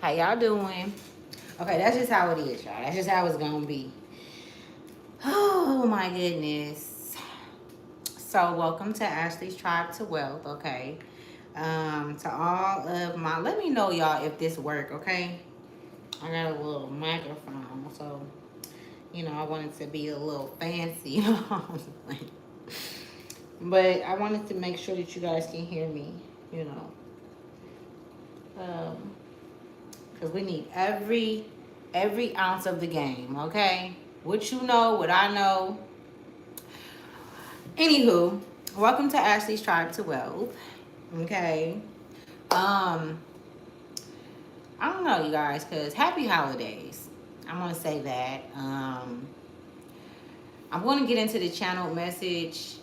How y'all doing? Okay, that's just how it is, y'all. That's just how it's gonna be. Oh my goodness. So welcome to Ashley's Tribe to Wealth, okay? To all of my, let me know y'all if this work, okay? I got a little microphone, so I wanted to be a little fancy. But I wanted to make sure that you guys can hear me, you know. Because we need every ounce of the game, okay? What you know, what I know. Anywho, welcome to Ashley's Tribe to Wealth. Okay. Um, I don't know, you guys, because happy holidays. I want to say that. I'm going to get into the channel message.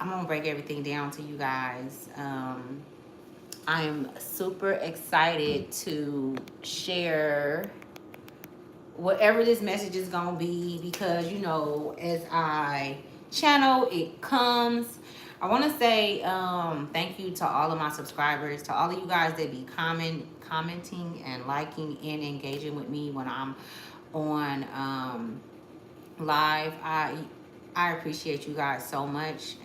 I'm going to break everything down to you guys. I'm super excited to share whatever this message is going to be because, as I channel, it comes. I want to say thank you to all of my subscribers, to all of you guys that be commenting and liking and engaging with me when I'm on live. I appreciate you guys so much.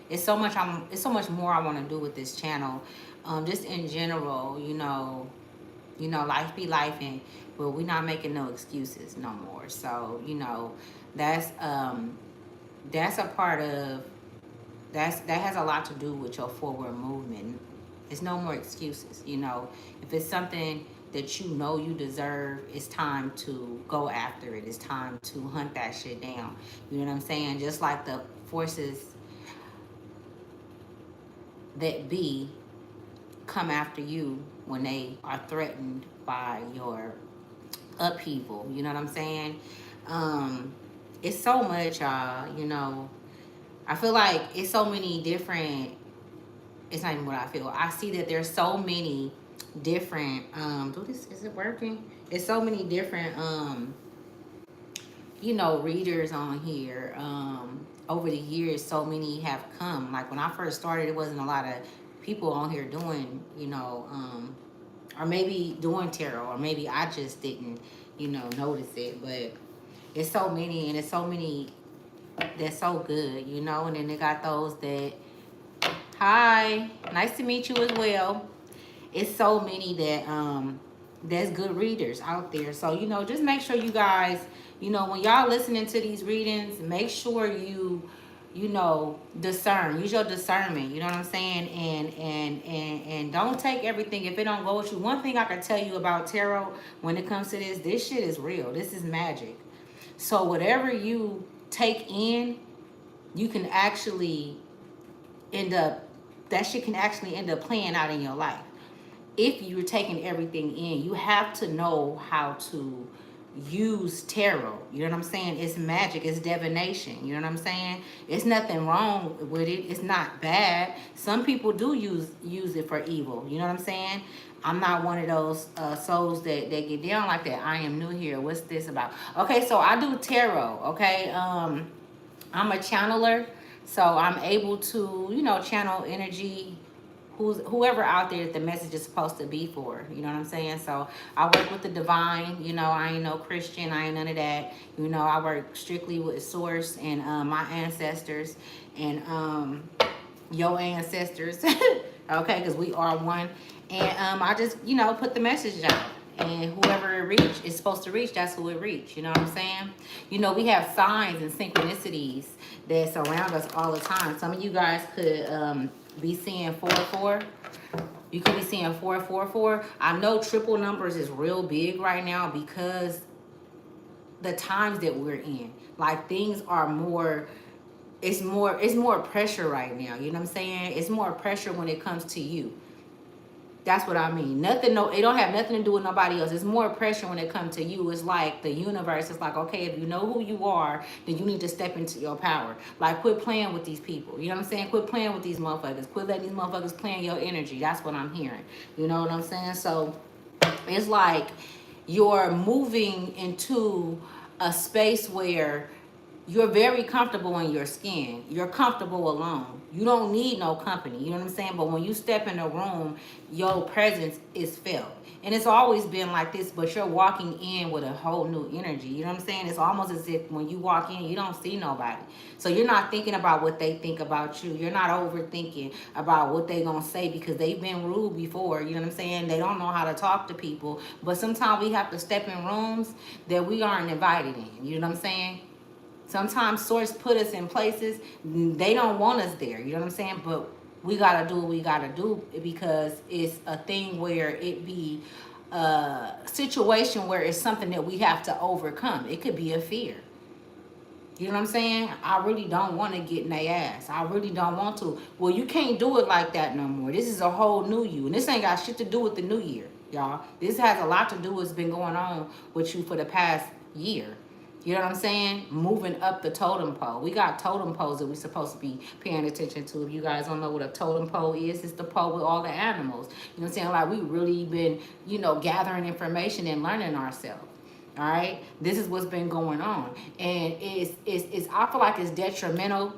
It's so much more I want to do with this channel. Just in general, life be life, and but we're not making no excuses no more. So that's that's a part of that has a lot to do with your forward movement. It's no more excuses. If it's something that you deserve, it's time to go after it. It's time to hunt that shit down. You know what I'm saying? Just like the forces that be come after you when they are threatened by your upheaval. You know what I'm saying? It's so much, y'all. I feel like it's so many different. It's not even what I feel. I see that there's so many different. Is it working? It's so many different. Readers on here. Over the years, so many have come. Like when I first started, it wasn't a lot of people on here doing, or maybe doing tarot, or maybe I just didn't, notice it. But it's so many, and it's so many that's so good, and then they got those that, hi, nice to meet you as well. It's so many that there's good readers out there. So, just make sure you guys, when y'all listening to these readings, make sure you discern. Use your discernment. You know what I'm saying? And don't take everything if it don't go with you. One thing I can tell you about tarot when it comes to this shit is real. This is magic. So whatever you take in, you can actually end up that shit can actually end up playing out in your life. If you're taking everything in, you have to know how to use tarot. You know what I'm saying? It's magic, it's divination. You know what I'm saying? It's nothing wrong with it. It's not bad. Some people do use it for evil. You know what I'm saying? I'm not one of those souls that get down like that. I am new here. What's this about? Okay, so I do tarot. Okay, I'm a channeler, so I'm able to channel energy whoever out there that the message is supposed to be for. You know what I'm saying? So I work with the divine. I ain't no Christian. I ain't none of that. I work strictly with source and my ancestors and your ancestors. Okay, because we are one. And I just put the message out. And whoever it reach is supposed to reach, that's who it reach. You know what I'm saying? We have signs and synchronicities that surround us all the time. Some of you guys could be seeing 4-4. You could be seeing 4-4-4. I know triple numbers is real big right now because the times that we're in. Like things are more, it's more pressure right now. You know what I'm saying? It's more pressure when it comes to you. That's what I mean. It don't have nothing to do with nobody else. It's more pressure when it comes to you. It's like the universe is like, okay, if you know who you are, then you need to step into your power. Like, quit playing with these people. You know what I'm saying? Quit playing with these motherfuckers. Quit letting these motherfuckers play in your energy. That's what I'm hearing. You know what I'm saying? So, it's like you're moving into a space where you're very comfortable in your skin. You're comfortable alone. You don't need no company. You know what I'm saying? But when you step in a room, your presence is felt. And it's always been like this, but you're walking in with a whole new energy. You know what I'm saying? It's almost as if when you walk in, you don't see nobody. So you're not thinking about what they think about you. You're not overthinking about what they gonna say because they've been rude before. You know what I'm saying? They don't know how to talk to people. But sometimes we have to step in rooms that we aren't invited in. You know what I'm saying? Sometimes source put us in places they don't want us there. You know what I'm saying? But we gotta do what we gotta do because it's a thing where it be a situation where it's something that we have to overcome. It could be a fear. You know what I'm saying? I really don't want to get in their ass. I really don't want to. Well, you can't do it like that no more. This is a whole new you. And this ain't got shit to do with the new year, y'all. This has a lot to do with what's been going on with you for the past year. You know what I'm saying? Moving up the totem pole. We got totem poles that we're supposed to be paying attention to. If you guys don't know what a totem pole is, it's the pole with all the animals. You know what I'm saying? Like we really been, gathering information and learning ourselves. All right, this is what's been going on, and it's I feel like it's detrimental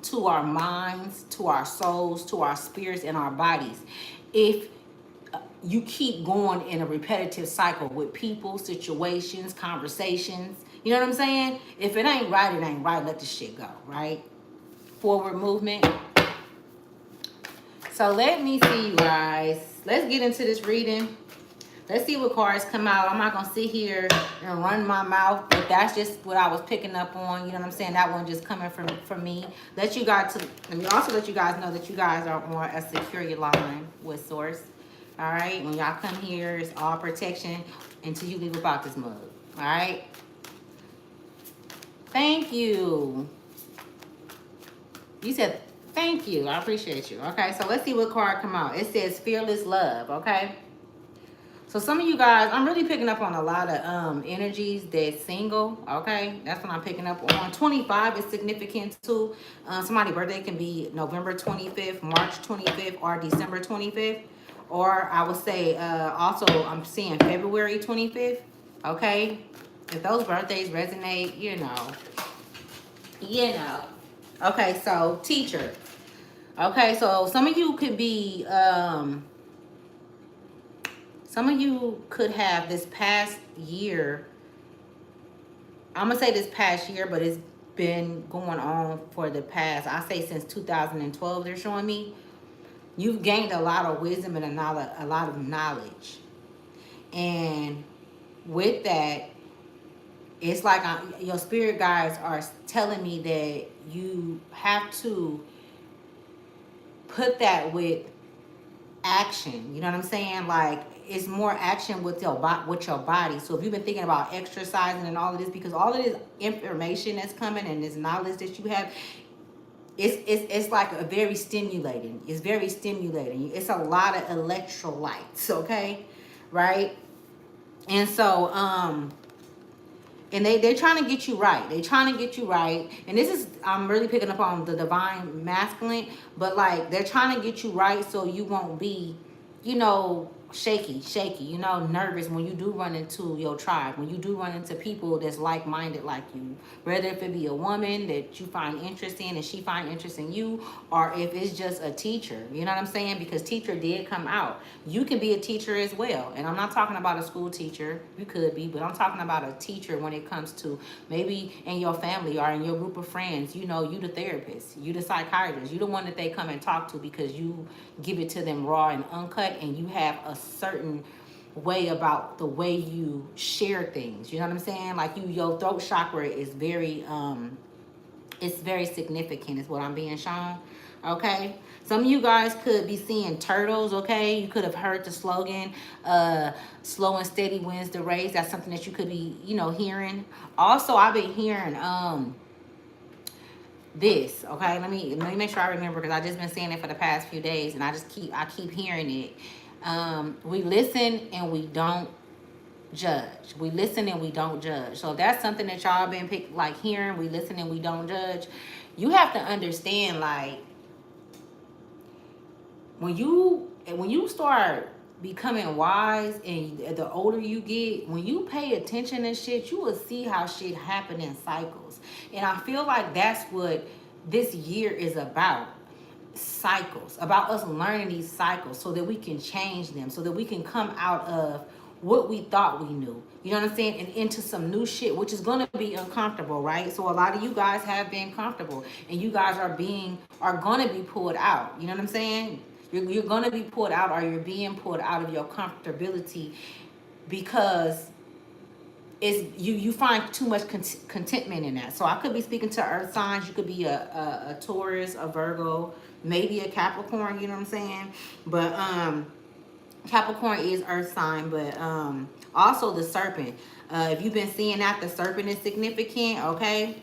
to our minds, to our souls, to our spirits, and our bodies if you keep going in a repetitive cycle with people, situations, conversations. You know what I'm saying? If it ain't right, it ain't right. Let the shit go. Right? Forward movement. So let me see, you guys. Let's get into this reading. Let's see what cards come out. I'm not going to sit here and run my mouth, but that's just what I was picking up on. You know what I'm saying? That one just coming from me. Let me also let you guys know that you guys are on a security line with Source. All right? When y'all come here, it's all protection until you leave about this mug. All right? Thank you. You said thank you. I appreciate you. Okay, so let's see what card come out. It says fearless love, okay? So some of you guys, I'm really picking up on a lot of energies that's single, okay? That's what I'm picking up on. 25 is significant too. Somebody's birthday can be November 25th, March 25th, or December 25th. Or I would say also I'm seeing February 25th, okay? If those birthdays resonate, Okay, so teacher. Okay, so some of you could be... some of you could have this past year, I'm going to say this past year, but it's been going on for the past, I say since 2012, they're showing me. You've gained a lot of wisdom and a lot of knowledge. And with that, it's like your spirit guides are telling me that you have to put that with action. You know what I'm saying? Like it's more action with your body. So if you've been thinking about exercising and all of this, because all of this information that's coming and this knowledge that you have, it's like a very stimulating. It's very stimulating. It's a lot of electrolytes, okay? Right? And so and they're trying to get you right. They're trying to get you right. And this is, I'm really picking up on the divine masculine, but like they're trying to get you right so you won't be, shaky, nervous when you do run into your tribe, when you do run into people that's like-minded like you, whether if it be a woman that you find interest in and she find interest in you, or if it's just a teacher, you know what I'm saying? Because teacher did come out. You can be a teacher as well. And I'm not talking about a school teacher. You could be, but I'm talking about a teacher when it comes to maybe in your family or in your group of friends, you the therapist, you the psychiatrist, you the one that they come and talk to because you give it to them raw and uncut and you have a certain way about the way you share things. You know what I'm saying? Like your throat chakra is very it's very significant is what I'm being shown. Okay, some of you guys could be seeing turtles. Okay, you could have heard the slogan slow and steady wins the race. That's something that you could be hearing. Also, I've been hearing this. Okay, let me make sure I remember because I just been saying it for the past few days and I keep hearing it. We listen and we don't judge. We listen and we don't judge. So if that's something that y'all been hearing, we listen and we don't judge. You have to understand, like when you start becoming wise, and the older you get, when you pay attention to shit, you will see how shit happen in cycles. And I feel like that's what this year is about. Cycles, about us learning these cycles so that we can change them, so that we can come out of what we thought we knew, you know what I'm saying, and into some new shit, which is going to be uncomfortable, right? So a lot of you guys have been comfortable, and you guys are going to be pulled out, you know what I'm saying. You're going to be pulled out, or you're being pulled out of your comfortability, because it's you find too much contentment in that. So I could be speaking to earth signs. You could be a Taurus, a Virgo, maybe a Capricorn, you know what I'm saying. But Capricorn is earth sign, but also the serpent. If you've been seeing that the serpent is significant, okay,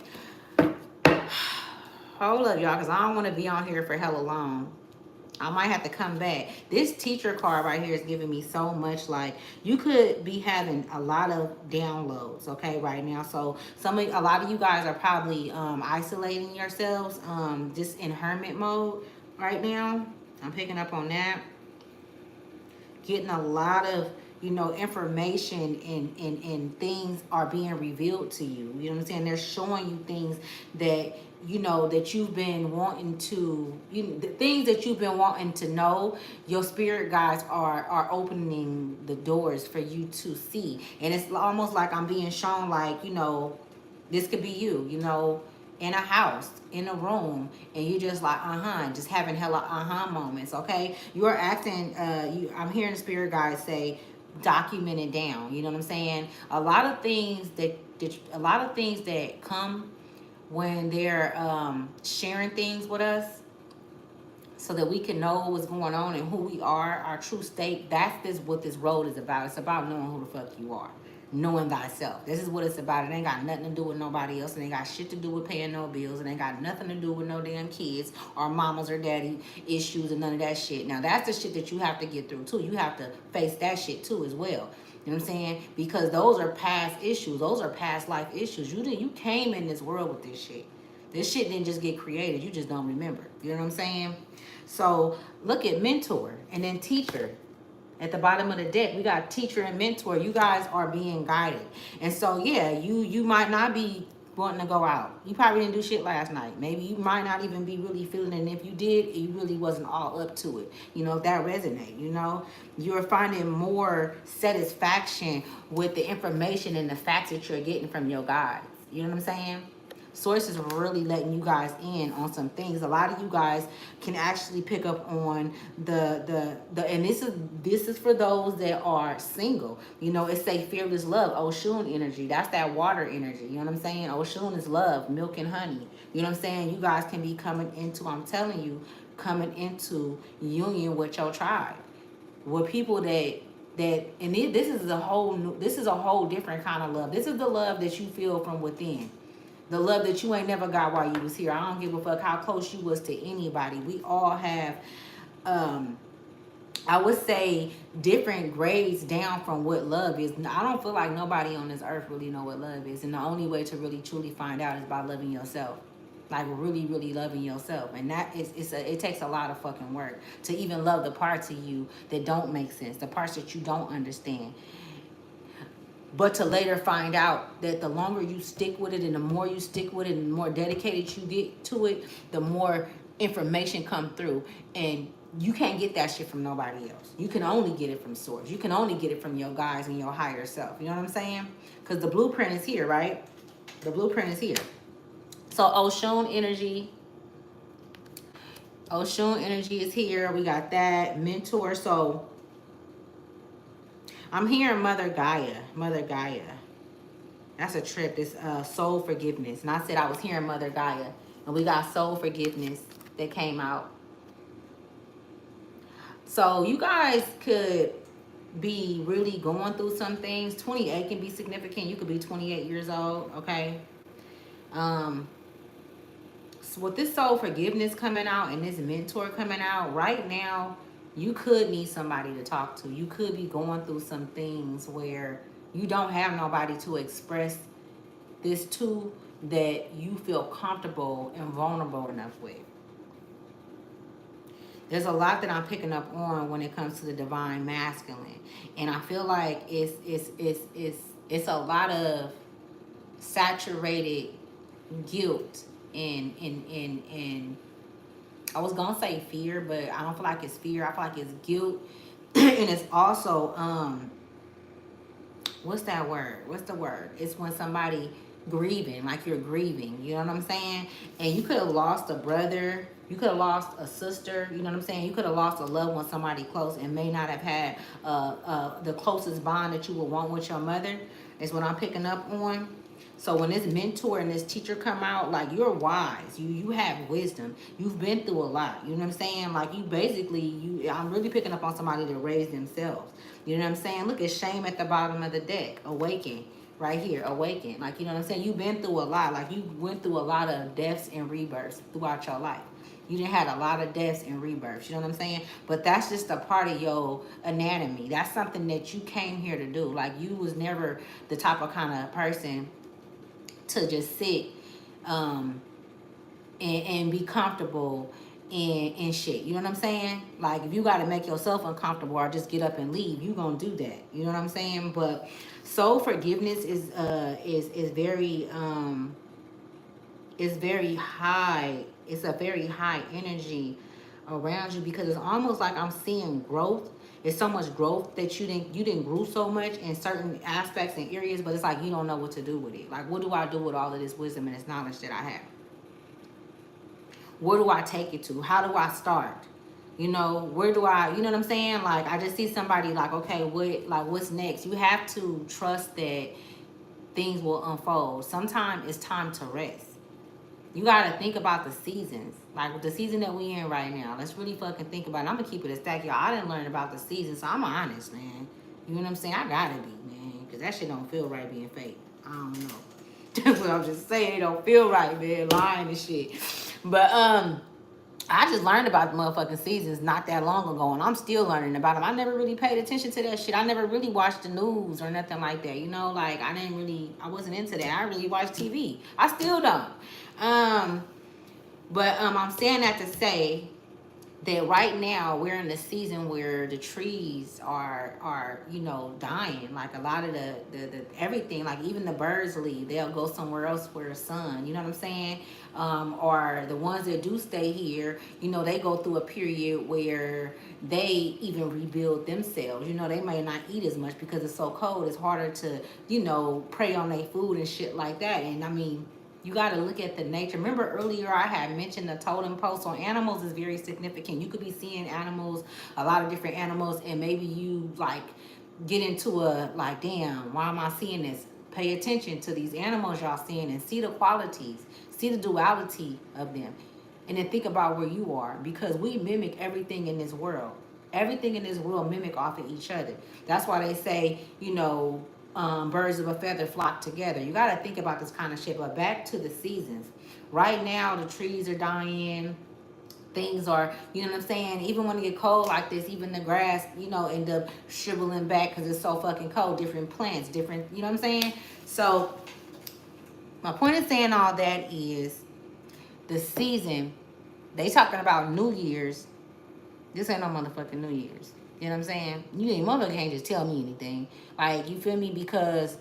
hold up, y'all, because I don't want to be on here for hella long. I might have to come back. This teacher card right here is giving me so much. Like, you could be having a lot of downloads, okay, right now. So a lot of you guys are probably isolating yourselves, just in hermit mode right now. I'm picking up on that. Getting a lot of, information, and things are being revealed to you. You know what I'm saying? They're showing you things that that you've been wanting to, the things that you've been wanting to know. Your spirit guides are opening the doors for you to see, and it's almost like I'm being shown, like, this could be you, in a house, in a room, and you just like, just having hella moments, okay? You're acting, I'm hearing the spirit guides say, document it down, you know what I'm saying? A lot of things that come when they're sharing things with us, so that we can know what's going on and who we are, our true state. What this road is about. It's about knowing who the fuck you are, knowing thyself. This is what it's about. It ain't got nothing to do with nobody else. It ain't got shit to do with paying no bills. It ain't got nothing to do with no damn kids or mamas or daddy issues and none of that shit. Now, that's the shit that you have to get through too. You have to face that shit too as well. You know what I'm saying? Because those are past issues. Those are past life issues. You came in this world with this shit. This shit didn't just get created. You just don't remember. You know what I'm saying? So look at mentor and then teacher. At the bottom of the deck, we got teacher and mentor. You guys are being guided. And so, yeah, you might not be wanting to go out. You probably didn't do shit last night. Maybe you might not even be really feeling it. And if you did, you really wasn't all up to it. If that resonate, you're finding more satisfaction with the information and the facts that you're getting from your guides. You know what I'm saying? Sources are really letting you guys in on some things. A lot of you guys can actually pick up on the and this is for those that are single. It's a fearless love, Oshun energy. That's that water energy. You know what I'm saying? Oshun is love, milk and honey. You know what I'm saying? You guys can be coming into, I'm telling you, coming into union with your tribe, with people this is a whole different kind of love. This is the love that you feel from within. The love that you ain't never got while you was here. I don't give a fuck how close you was to anybody. We all have, I would say, different grades down from what love is. I don't feel like nobody on this earth really know what love is. And the only way to really truly find out is by loving yourself. Like, really, really loving yourself. And that it takes a lot of fucking work to even love the parts of you that don't make sense, the parts that you don't understand. But to later find out that the longer you stick with it, and the more you stick with it, and the more dedicated you get to it, the more information come through. And you can't get that shit from nobody else. You can only get it from source. You can only get it from your guides and your higher self. You know what I'm saying? Because the blueprint is here, right? The blueprint is here. So Oshun energy. Oshun energy is here. We got that. Mentor. So I'm hearing Mother Gaia. Mother Gaia. That's a trip. This soul forgiveness. And I said I was hearing Mother Gaia. And we got soul forgiveness that came out. So you guys could be really going through some things. 28 can be significant. You could be 28 years old, okay? So with this soul forgiveness coming out and this mentor coming out, right now, you could need somebody to talk to. You could be going through some things where you don't have nobody to express this to, that you feel comfortable and vulnerable enough with. There's a lot that I'm picking up on when it comes to the divine masculine, and I feel like it's a lot of saturated guilt and I was gonna say fear, but I don't feel like it's fear. I feel like it's guilt, and it's also what's that word? What's the word? It's when somebody grieving, like you're grieving. You know what I'm saying? And you could have lost a brother. You could have lost a sister. You know what I'm saying? You could have lost a loved one, somebody close, and may not have had the closest bond that you would want with your mother. Is what I'm picking up on. So when this mentor and this teacher come out, like you're wise, you have wisdom, you've been through a lot. You know what I'm saying? Like you basically, I'm really picking up on somebody that raised themselves. You know what I'm saying? Look at shame at the bottom of the deck. Awaken. Right here, awaken. Like, you know what I'm saying? You've been through a lot. Like, you went through a lot of deaths and rebirths throughout your life. You done had a lot of deaths and rebirths. You know what I'm saying? But that's just a part of your anatomy. That's something that you came here to do. Like, you was never the type of kind of person to just sit um, and be comfortable and shit. You know what I'm saying? Like if you gotta make yourself uncomfortable or just get up and leave, you gonna do that. You know what I'm saying? But soul forgiveness is very high. It's a very high energy around you because it's almost like I'm seeing growth. It's so much growth that you didn't grow so much in certain aspects and areas, but it's like you don't know what to do with it. Like what do I do with all of this wisdom and this knowledge that I have? Where do I take it to? How do I start? You know, where do I, you know what I'm saying? Like, I just see somebody like, okay, what's next? You have to trust that things will unfold. Sometimes it's time to rest. You got to think about the seasons. Like, the season that we in right now, let's really fucking think about it. I'm going to keep it a stack, y'all. I didn't learn about the seasons, so I'm honest, man. You know what I'm saying? I got to be, man. Because that shit don't feel right being fake. I don't know. That's what I'm just saying. It don't feel right, man. Lying and shit. But I just learned about the motherfucking seasons not that long ago, and I'm still learning about them. I never really paid attention to that shit. I never really watched the news or nothing like that. You know, like I wasn't into that. I really watched TV. I still don't. But I'm saying that to say that right now we're in the season where the trees are dying. Like a lot of the everything, like even the birds leave, they'll go somewhere else where the sun, you know what I'm saying? Or the ones that do stay here, they go through a period where they even rebuild themselves. They may not eat as much because it's so cold. It's harder to prey on their food and shit like that. And I mean, you got to look at the nature. Remember earlier I had mentioned the totem pole. So animals is very significant. You could be seeing animals, a lot of different animals, and maybe you like get into a like, damn, why am I seeing this? Pay attention to these animals y'all seeing and see the qualities, see the duality of them. And then think about where you are, because we mimic everything in this world. Everything in this world mimic off of each other. That's why they say, birds of a feather flock together. You got to think about this kind of shit. But back to the seasons. Right now, the trees are dying. Things are, you know what I'm saying? Even when it get cold like this, even the grass, end up shriveling back because it's so fucking cold. Different plants, different, you know what I'm saying? So my point in saying all that is the season, they talking about New Year's. This ain't no motherfucking New Year's. You know what I'm saying? You ain't motherfucker can't just tell me anything. Like, you feel me? Because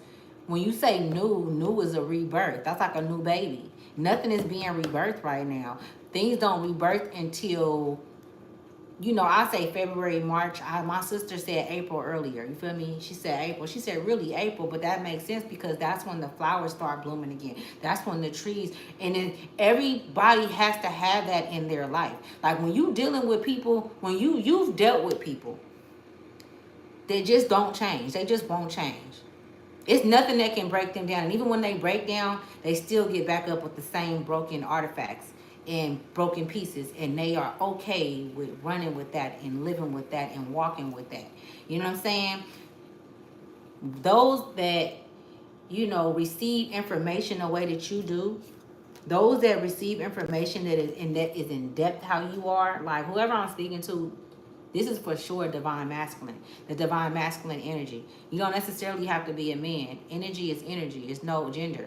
when you say new is a rebirth. That's like a new baby. Nothing is being rebirthed right now. Things don't rebirth until, I say February, March. My sister said April earlier. You feel me? She said April. She said really April, but that makes sense because that's when the flowers start blooming again. That's when the trees, and then everybody has to have that in their life. Like when you dealing with people, when you've dealt with people, they just don't change. They just won't change. It's nothing that can break them down. And even when they break down, they still get back up with the same broken artifacts and broken pieces. And they are okay with running with that and living with that and walking with that. You know what I'm saying? Those that, receive information the way that you do, those that receive information that is in depth how you are, like whoever I'm speaking to, this is for sure divine masculine, the divine masculine energy. You don't necessarily have to be a man. Energy is energy. It's no gender.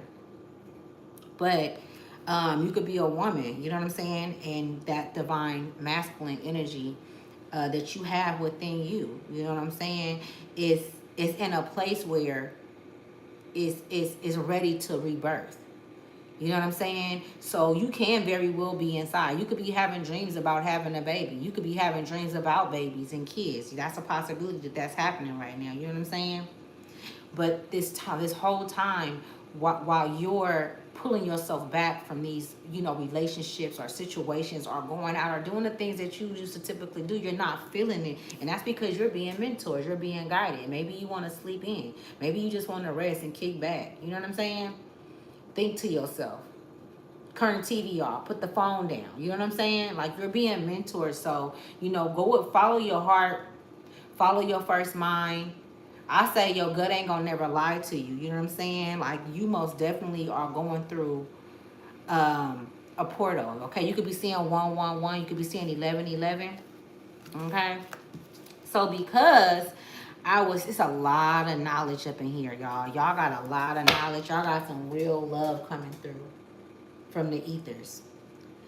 But You could be a woman, you know what I'm saying? And that divine masculine energy that you have within you, you know what I'm saying, is in a place where is ready to rebirth. You know what I'm saying? So you can very well be inside. You could be having dreams about having a baby. You could be having dreams about babies and kids. That's a possibility that that's happening right now. You know what I'm saying? But this time, this whole time, while you're pulling yourself back from these, relationships or situations or going out or doing the things that you used to typically do, you're not feeling it. And that's because you're being mentored, you're being guided. Maybe you want to sleep in. Maybe you just want to rest and kick back. You know what I'm saying? Think to yourself. Turn the TV off, put the phone down. You know what I'm saying? Like, you're being mentored. So, go with, follow your heart, follow your first mind. I say your gut ain't gonna never lie to you. You know what I'm saying? Like, you most definitely are going through a portal. Okay, you could be seeing 111, you could be seeing 1111. Okay, so because it's a lot of knowledge up in here, y'all. Y'all got a lot of knowledge. Y'all got some real love coming through from the ethers.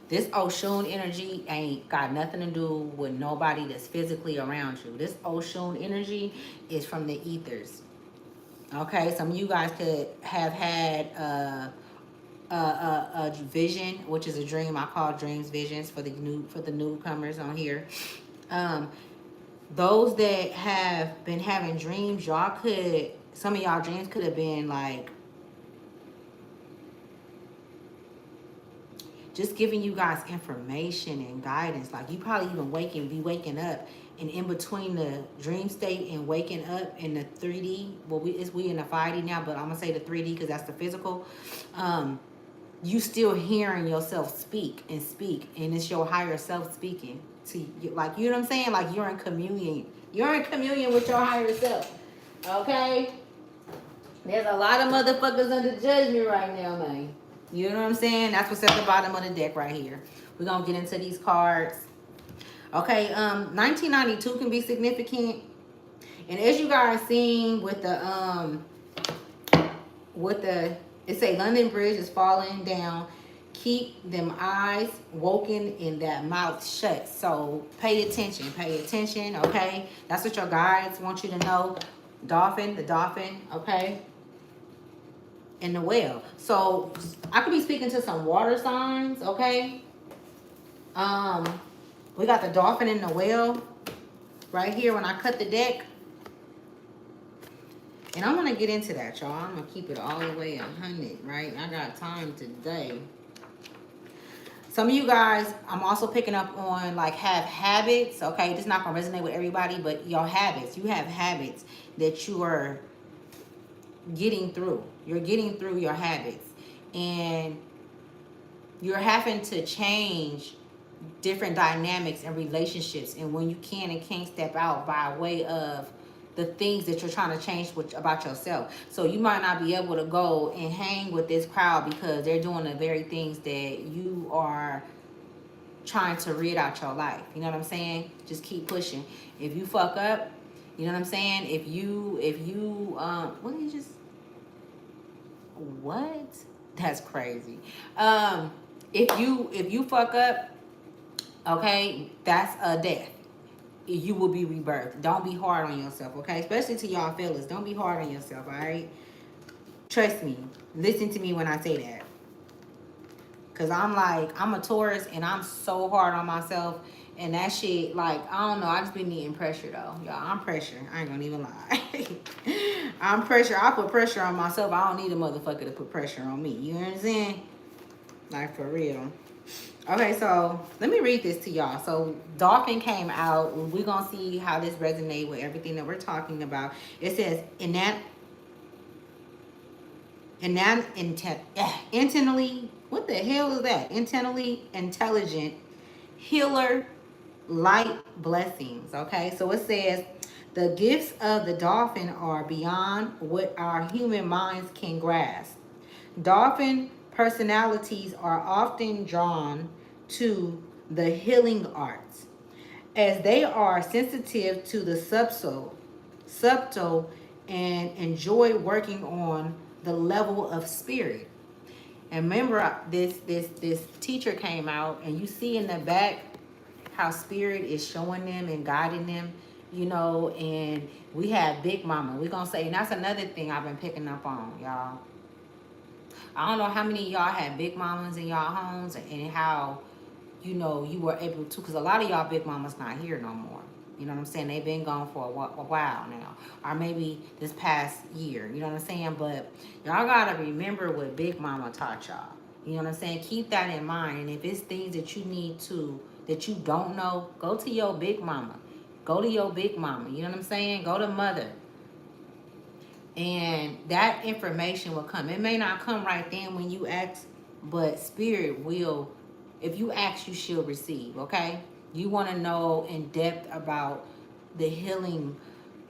This Oshun energy ain't got nothing to do with nobody that's physically around you. This Oshun energy is from the ethers. Okay, some of you guys could have had a vision, which is a dream. I call dreams visions for the newcomers on here. Um, those that have been having dreams, some of y'all dreams could have been like just giving you guys information and guidance. Like, you probably even be waking up, and in between the dream state and waking up in the 3D, well, we in the 5D now, but I'm gonna say the 3D because that's the physical. You still hearing yourself speak, and it's your higher self speaking to you. Like, you know what I'm saying? Like, you're in communion. You're in communion with your higher self. Okay? There's a lot of motherfuckers under judgment right now, man. You know what I'm saying? That's what's at the bottom of the deck right here. We're going to get into these cards. Okay, 1992 can be significant. And as you guys seen with it say London Bridge is falling down. Keep them eyes woken and that mouth shut. So pay attention, okay? That's what your guides want you to know. The dolphin, okay? And the whale. So I could be speaking to some water signs, okay? We got the dolphin and the whale right here when I cut the deck. And I'm gonna get into that, y'all. I'm gonna keep it all the way 100, right? I got time today. Some of you guys, I'm also picking up on, like, have habits, okay? This is not gonna resonate with everybody, but your habits. You have habits that you are getting through. You're getting through your habits, and you're having to change different dynamics and relationships, and when you can and can't step out by way of the things that you're trying to change about yourself. So you might not be able to go and hang with this crowd because they're doing the very things that you are trying to rid out your life. You know what I'm saying? Just keep pushing. If you fuck up, you know what I'm saying? If you what did you just, what? That's crazy. If you fuck up, okay, that's a death. You will be rebirthed. Don't be hard on yourself, okay? Especially to y'all fellas. Don't be hard on yourself, all right? Trust me. Listen to me when I say that. Because I'm a Taurus, and I'm so hard on myself. And that shit, like, I don't know. I just be needing pressure, though. Y'all, I'm pressure. I ain't gonna even lie. I'm pressure. I put pressure on myself. I don't need a motherfucker to put pressure on me. You know what I'm saying? Like, for real. Okay, so let me read this to y'all. So dolphin came out. We're going to see how this resonates with everything that we're talking about. It says, intently, what the hell is that? Intently intelligent, healer, light blessings. Okay, so it says, the gifts of the dolphin are beyond what our human minds can grasp. Dolphin personalities are often drawn to the healing arts, as they are sensitive to the subtle, and enjoy working on the level of spirit. And remember, this teacher came out, and you see in the back how spirit is showing them and guiding them, you know. And we have Big Mama. We're gonna say, and that's another thing I've been picking up on, y'all. I don't know how many of y'all had Big Mamas in y'all homes, and how, you know, you were able to, because a lot of y'all Big Mamas not here no more. You know what I'm saying? They've been gone for a while now, or maybe this past year. You know what I'm saying? But y'all gotta remember what Big Mama taught y'all. You know what I'm saying? Keep that in mind. And if it's things that you need to, that you don't know, go to your Big Mama. Go to your Big Mama. You know what I'm saying? Go to Mother. And that information will come. It may not come right then when you ask, but spirit will. If you ask, you shall receive. Okay? You want to know in depth about the healing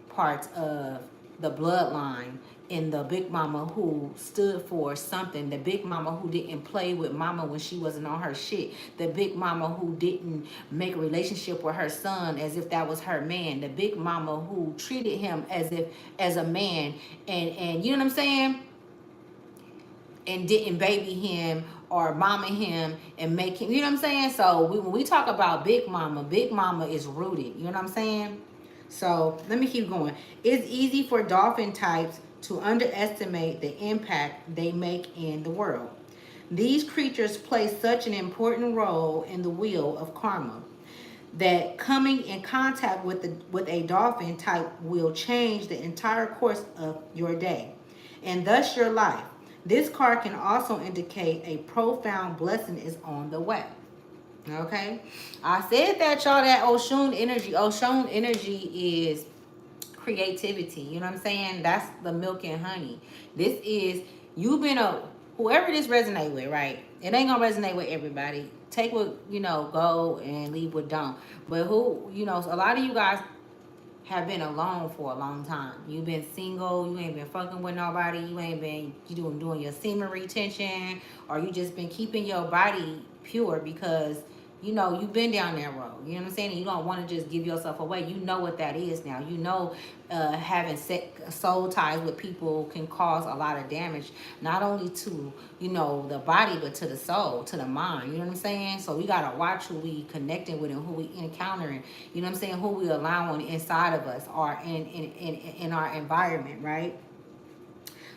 parts of the bloodline, and the Big Mama who stood for something, the Big Mama who didn't play with Mama when she wasn't on her shit, the Big Mama who didn't make a relationship with her son as if that was her man, the Big Mama who treated him as a man, and you know what I'm saying, and didn't baby him or mama him and make him, you know what I'm saying? So when we talk about Big Mama is rooted, you know what I'm saying? So let me keep going. It's easy for dolphin types to underestimate the impact they make in the world. These creatures play such an important role in the wheel of karma that coming in contact with a dolphin type will change the entire course of your day and thus your life. This card can also indicate a profound blessing is on the way. Okay? I said that, y'all, that Oshun energy. Oshun energy is creativity. You know what I'm saying? That's the milk and honey. This is, you've been a, whoever this resonate with, right? It ain't gonna resonate with everybody. Take what, you know, go and leave what don't. But who, you know, a lot of you guys have been alone for a long time. You've been single, you ain't been fucking with nobody, you ain't been doing your semen retention, or you just been keeping your body pure because you know you've been down that road. You know what I'm saying? And you don't want to just give yourself away. You know what that is now. You know, having soul ties with people can cause a lot of damage, not only to, you know, the body, but to the soul, to the mind. You know what I'm saying? So we gotta watch who we connecting with and who we encountering. You know what I'm saying? Who we allowing inside of us or in our environment, right?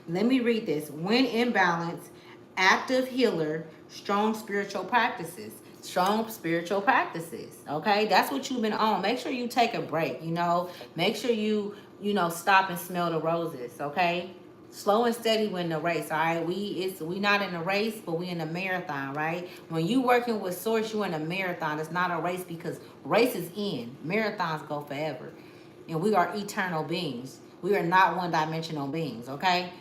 Let me read this. When in balance, active healer, strong spiritual practices. Strong spiritual practices. Okay? That's what you've been on. Make sure you take a break, you know. Make sure you know, stop and smell the roses, okay? Slow and steady win the race, all right? We not in a race, but we in a marathon, right? When you working with source, you in a marathon. It's not a race because races end. Marathons go forever. And we are eternal beings. We are not one-dimensional beings, okay?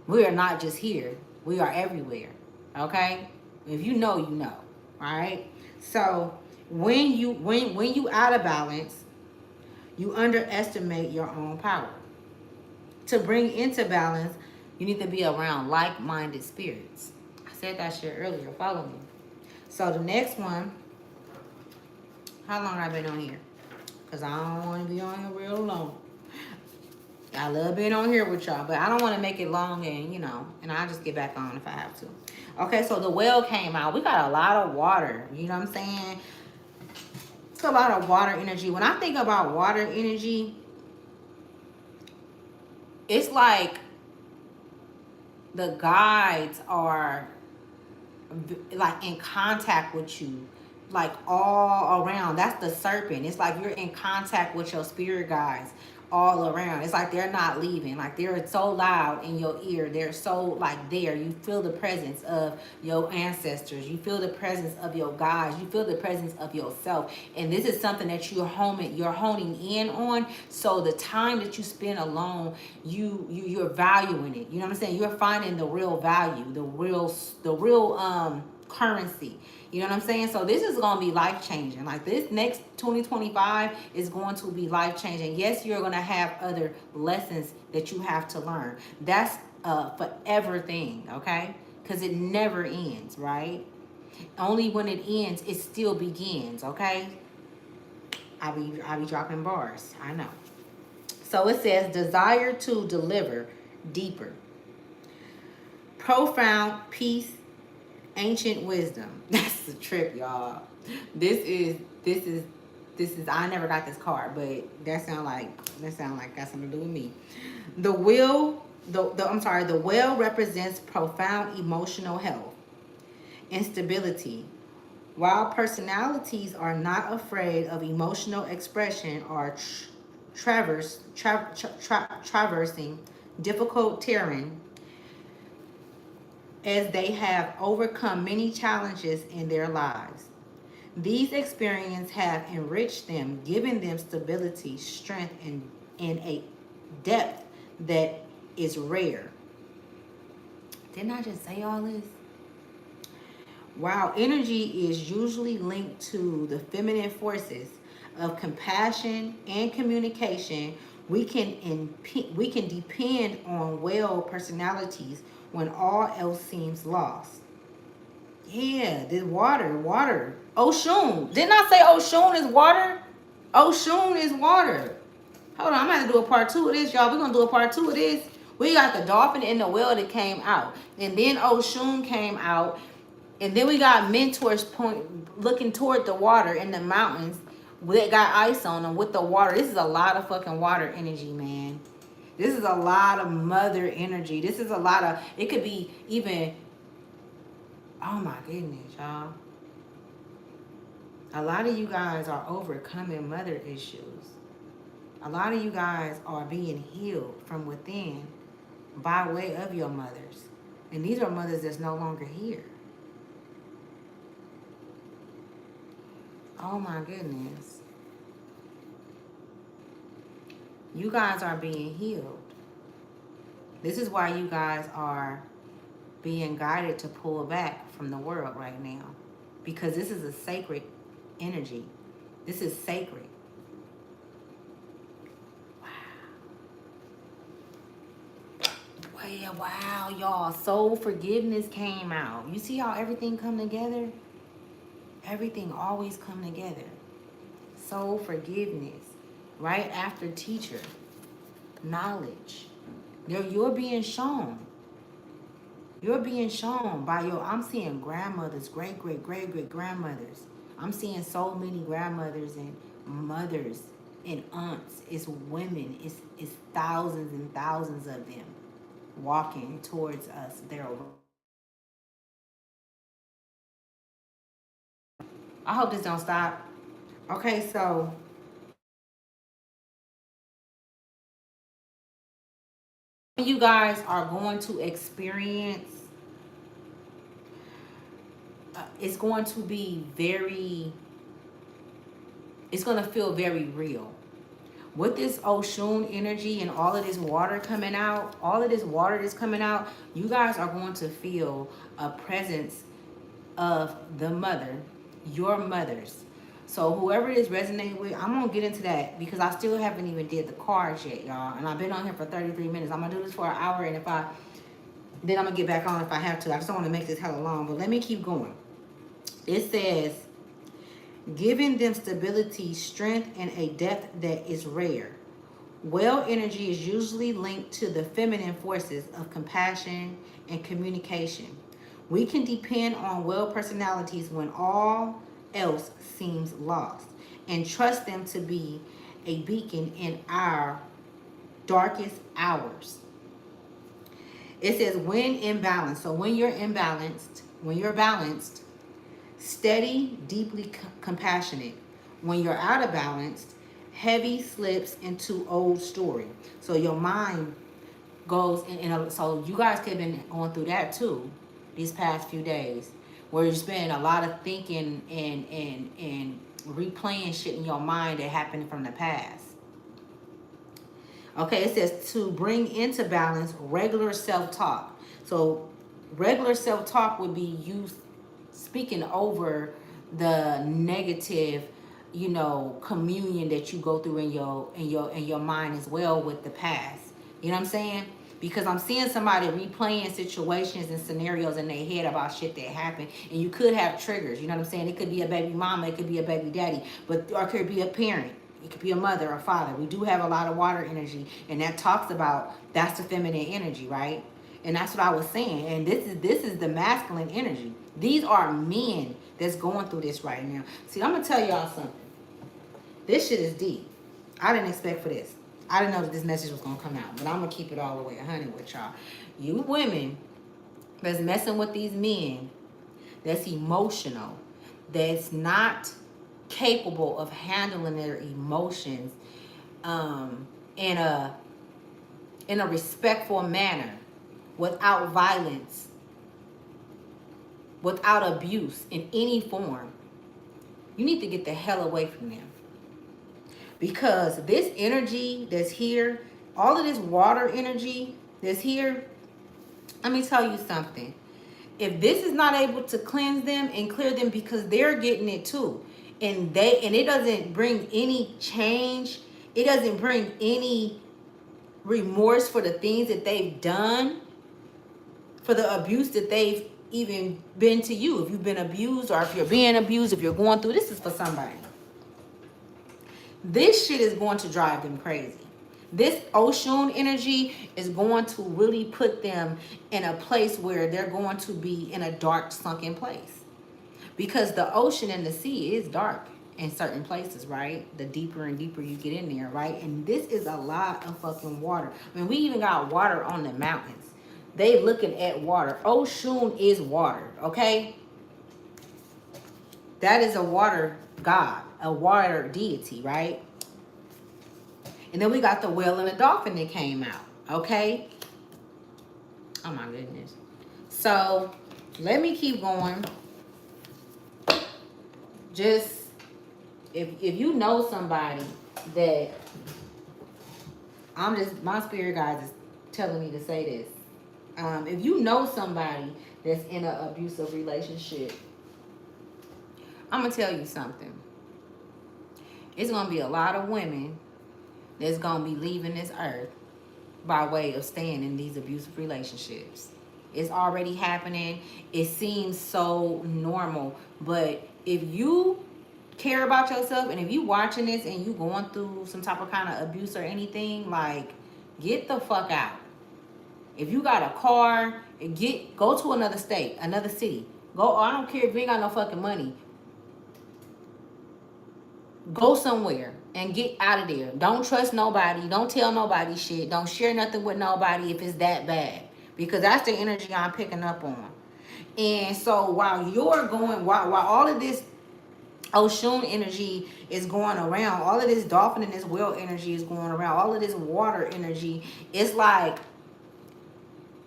We are not just here. We are everywhere. Okay? If you know, you know. All right? So when you out of balance, you underestimate your own power. To bring into balance, you need to be around like-minded spirits. I said that shit earlier. Follow me. So the next one, how long have I been on here? Because I don't want to be on here real long. I love being on here with y'all, but I don't want to make it long, and you know, and I'll just get back on if I have to. Okay, so the well came out. We got a lot of water. You know what I'm saying? It's a lot of water energy. When I think about water energy, it's like the guides are like in contact with you, like all around. That's the serpent. It's like you're in contact with your spirit guides all around. It's like they're not leaving. Like they're so loud in your ear. They're so like there. You feel the presence of your ancestors. You feel the presence of your guides. You feel the presence of yourself. And this is something that you're honing in on. So the time that you spend alone, you're valuing it. You know what I'm saying? You're finding the real value, the real currency. You know what I'm saying? So this is going to be life changing. Like this next 2025 is going to be life changing. Yes, you're going to have other lessons that you have to learn. That's a forever thing, okay? Because it never ends, right? Only when it ends, it still begins, okay? I be dropping bars. I know. So it says desire to deliver deeper. profound peace, ancient wisdom. That's the trip, y'all. This is this is this is. I never got this card, but that sound like got something to do with me. The will, the well represents profound emotional health and stability. While personalities are not afraid of emotional expression or traversing difficult terrain, as they have overcome many challenges in their lives. These experiences have enriched them, giving them stability, strength, and a depth that is rare. Didn't I just say all this? While energy is usually linked to the feminine forces of compassion and communication, we can depend on well personalities when all else seems lost. Yeah, the water. Oshun. Didn't I say Oshun is water? Oshun is water. Hold on, I'm gonna have to do a part two of this, y'all. We're gonna do a part two of this. We got the dolphin in the whale that came out, and then Oshun came out, and then we got mentors looking toward the water in the mountains that got ice on them with the water. This is a lot of fucking water energy, man. This is a lot of mother energy. This is a lot of, it could be even, oh my goodness, y'all. A lot of you guys are overcoming mother issues. A lot of you guys are being healed from within by way of your mothers. And these are mothers that's no longer here. Oh my goodness. You guys are being healed. This is why you guys are being guided to pull back from the world right now. Because this is a sacred energy. This is sacred. Wow, y'all. Soul forgiveness came out. You see how everything come together? Everything always come together. Soul forgiveness. Right after teacher. Knowledge. You're being shown. You're being shown by I'm seeing grandmothers, great grandmothers. I'm seeing so many grandmothers and mothers and aunts. It's women. It's thousands and thousands of them walking towards us. I hope this don't stop. Okay, so you guys are going to experience, it's going to be very, it's going to feel very real. With this Oshun energy and all of this water coming out, all of this water that's coming out, you guys are going to feel a presence of the mother, your mothers. So whoever it is resonating with, I'm going to get into that because I still haven't even did the cards yet, y'all. And I've been on here for 33 minutes. I'm going to do this for an hour, and then I'm going to get back on if I have to. I just don't want to make this hella long, but let me keep going. It says, giving them stability, strength, and a depth that is rare. Well energy is usually linked to the feminine forces of compassion and communication. We can depend on well personalities when all else seems lost and trust them to be a beacon in our darkest hours. It says when imbalanced. So when you're balanced, steady, deeply compassionate. When you're out of balance, heavy slips into old story. So your mind goes in so you guys could have been going through that too these past few days, where you're spending a lot of thinking and replaying shit in your mind that happened from the past. Okay, it says to bring into balance regular self-talk. So regular self-talk would be you speaking over the negative, communion that you go through in your mind as well with the past. You know what I'm saying? Because I'm seeing somebody replaying situations and scenarios in their head about shit that happened, and you could have triggers. You know what I'm saying? It could be a baby mama, it could be a baby daddy, or it could be a parent. It could be a mother or father. We do have a lot of water energy, and that talks about that's the feminine energy, right? And that's what I was saying. And this is the masculine energy. These are men that's going through this right now. See, I'm gonna tell y'all something. This shit is deep. I didn't expect for this. I didn't know that this message was gonna come out, but I'm gonna keep it all the way 100 with y'all. You women that's messing with these men, that's emotional, that's not capable of handling their emotions in a respectful manner, without violence, without abuse in any form. You need to get the hell away from them. Because this energy that's here, all of this water energy that's here, let me tell you something. If this is not able to cleanse them and clear them, because they're getting it too, and it doesn't bring any change, it doesn't bring any remorse for the things that they've done, for the abuse that they've even been to you. If you've been abused, or if you're being abused, if you're going through, this is for somebody. This shit is going to drive them crazy. This Oshun energy is going to really put them in a place where they're going to be in a dark, sunken place. Because the ocean and the sea is dark in certain places, right? The deeper and deeper you get in there, right? And this is a lot of fucking water. I mean, we even got water on the mountains. They looking at water. Oshun is water, okay? That is a water god, a water deity, right? And then we got the whale and the dolphin that came out, okay? Oh my goodness. So let me keep going. Just, if you know somebody that, my spirit guides is telling me to say this. If you know somebody that's in an abusive relationship, I'm going to tell you something. It's going to be a lot of women that's going to be leaving this earth by way of staying in these abusive relationships. It's already happening. It seems so normal. But if you care about yourself, and if you watching this and you going through some type of kind of abuse or anything, like, get the fuck out. If you got a car, go to another state, another city. Go, I don't care if you ain't got no fucking money. Go somewhere and get out of there. Don't trust nobody. Don't tell nobody shit. Don't share nothing with nobody if it's that bad. Because that's the energy I'm picking up on. And so while all of this Oshun energy is going around, all of this dolphin and this whale energy is going around, all of this water energy, it's like,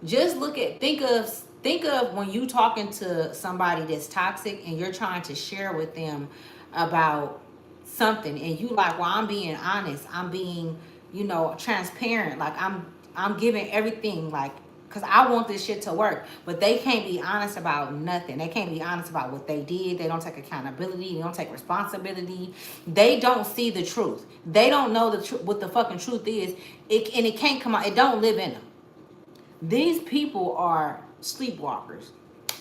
just think of when you talking to somebody that's toxic and you're trying to share with them about something, and you like, well, I'm being honest, I'm being, transparent, like I'm giving everything, like, because I want this shit to work. But they can't be honest about nothing. They can't be honest about what they did. They don't take accountability. They don't take responsibility. They don't see the truth. They don't know what the fucking truth is. And it can't come out. It don't live in them. These people are sleepwalkers.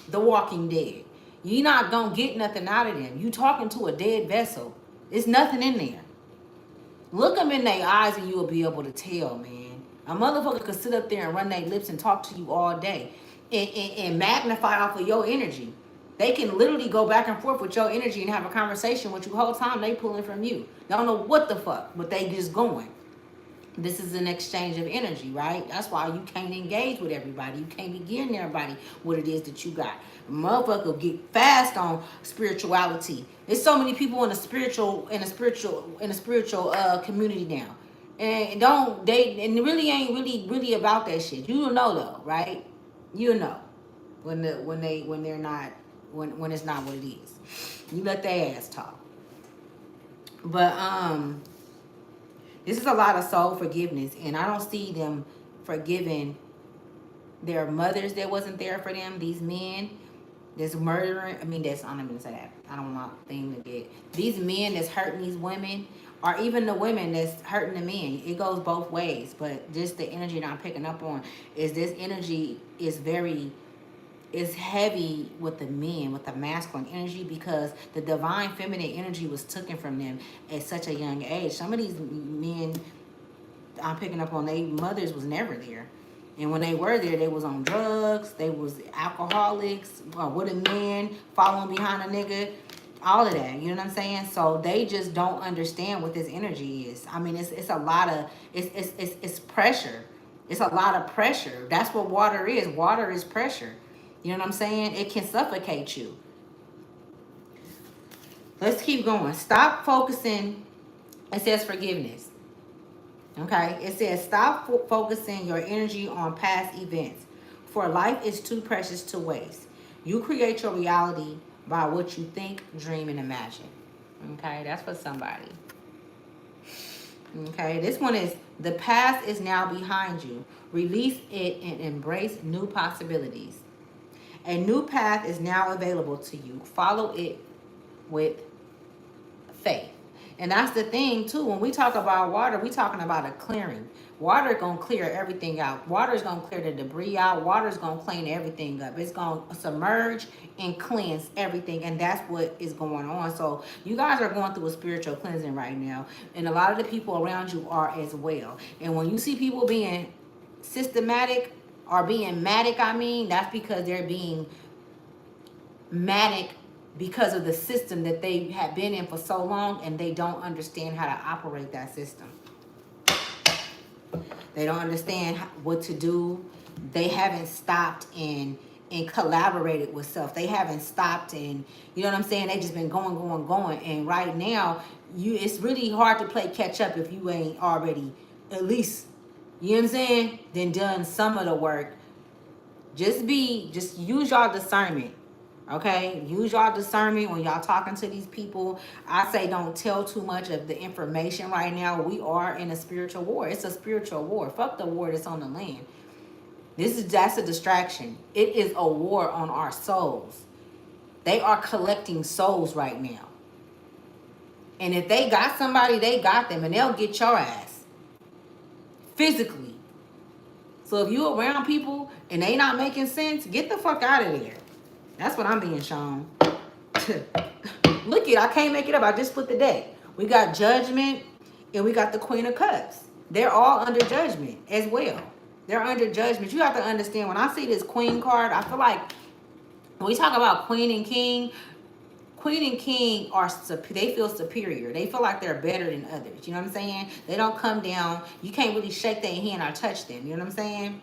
The Walking Dead. You're not going to get nothing out of them. You talking to a dead vessel. There's nothing in there. Look them in their eyes and you'll be able to tell, man. A motherfucker could sit up there and run their lips and talk to you all day and magnify off of your energy. They can literally go back and forth with your energy and have a conversation with you the whole time they pulling from you. They don't know what the fuck, but they just going. This is an exchange of energy, right? That's why you can't engage with everybody. You can't be giving everybody what it is that you got. A motherfucker get fast on spirituality. There's so many people in a spiritual community now. And it really ain't really about that shit. You know though, right? You know when it's not what it is. You let their ass talk. But this is a lot of soul forgiveness, and I don't see them forgiving their mothers that wasn't there for them. These men that's murdering. I'm not even gonna say that. I don't want thing to get these men that's hurting these women, or even the women that's hurting the men. It goes both ways. But just the energy that I'm picking up on is this energy is heavy with the men, with the masculine energy, because the divine feminine energy was taken from them at such a young age. Some of these men I'm picking up on, their mothers was never there. And when they were there, they was on drugs, they was alcoholics, with a man following behind a nigga, all of that. You know what I'm saying? So they just don't understand what this energy is. I mean, it's a lot of it's pressure. It's a lot of pressure. That's what water is. Water is pressure. You know what I'm saying? It can suffocate you. Let's keep going. Stop focusing. It says forgiveness. Okay? It says stop focusing your energy on past events, for life is too precious to waste. You create your reality by what you think, dream, and imagine. Okay? That's for somebody. Okay? This one is the past is now behind you. Release it and embrace new possibilities. A new path is now available to you. Follow it with faith. And that's the thing too. When we talk about water, we talking about a clearing. Water gonna clear everything out. Water is gonna clear the debris out. Water is gonna clean everything up. It's gonna submerge and cleanse everything, and that's what is going on. So you guys are going through a spiritual cleansing right now, and a lot of the people around you are as well. And when you see people being systematic or being manic, I mean, that's because they're being manic because of the system that they have been in for so long, and they don't understand how to operate that system. They don't understand what to do. They haven't stopped and collaborated with self. They haven't stopped, and you know what I'm saying? They just been going. And right now, it's really hard to play catch up if you ain't already at least, you know what I'm saying, then done some of the work. Just use y'all discernment. Okay, use y'all discernment when y'all talking to these people. I say don't tell too much of the information right now. We are in a spiritual war. It's a spiritual war. Fuck the war that's on the land. That's a distraction. It is a war on our souls. They are collecting souls right now. And if they got somebody, they got them, and they'll get your ass physically. So if you around people and they not making sense, get the fuck out of there. That's what I'm being shown. Look it, I can't make it up. I just put the deck. We got Judgment and we got the Queen of Cups. They're all under judgment as well. They're under judgment. You have to understand, when I see this Queen card, I feel like when we talk about Queen and King they feel superior. They feel like they're better than others. You know what I'm saying? They don't come down. You can't really shake their hand or touch them. You know what I'm saying?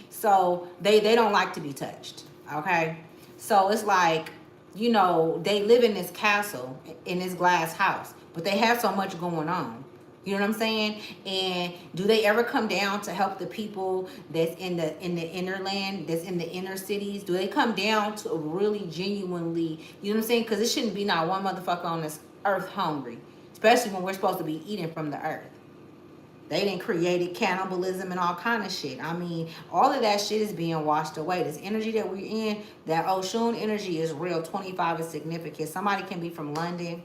So they don't like to be touched. Okay? So it's like, you know, they live in this castle, in this glass house, but they have so much going on. You know what I'm saying? And do they ever come down to help the people that's in the inner land, that's in the inner cities? Do they come down to really genuinely, you know what I'm saying? Because it shouldn't be not one motherfucker on this earth hungry, especially when we're supposed to be eating from the earth. They done created cannibalism and all kind of shit. I mean, all of that shit is being washed away. This energy that we're in, that Oshun energy is real. 25 is significant. Somebody can be from London,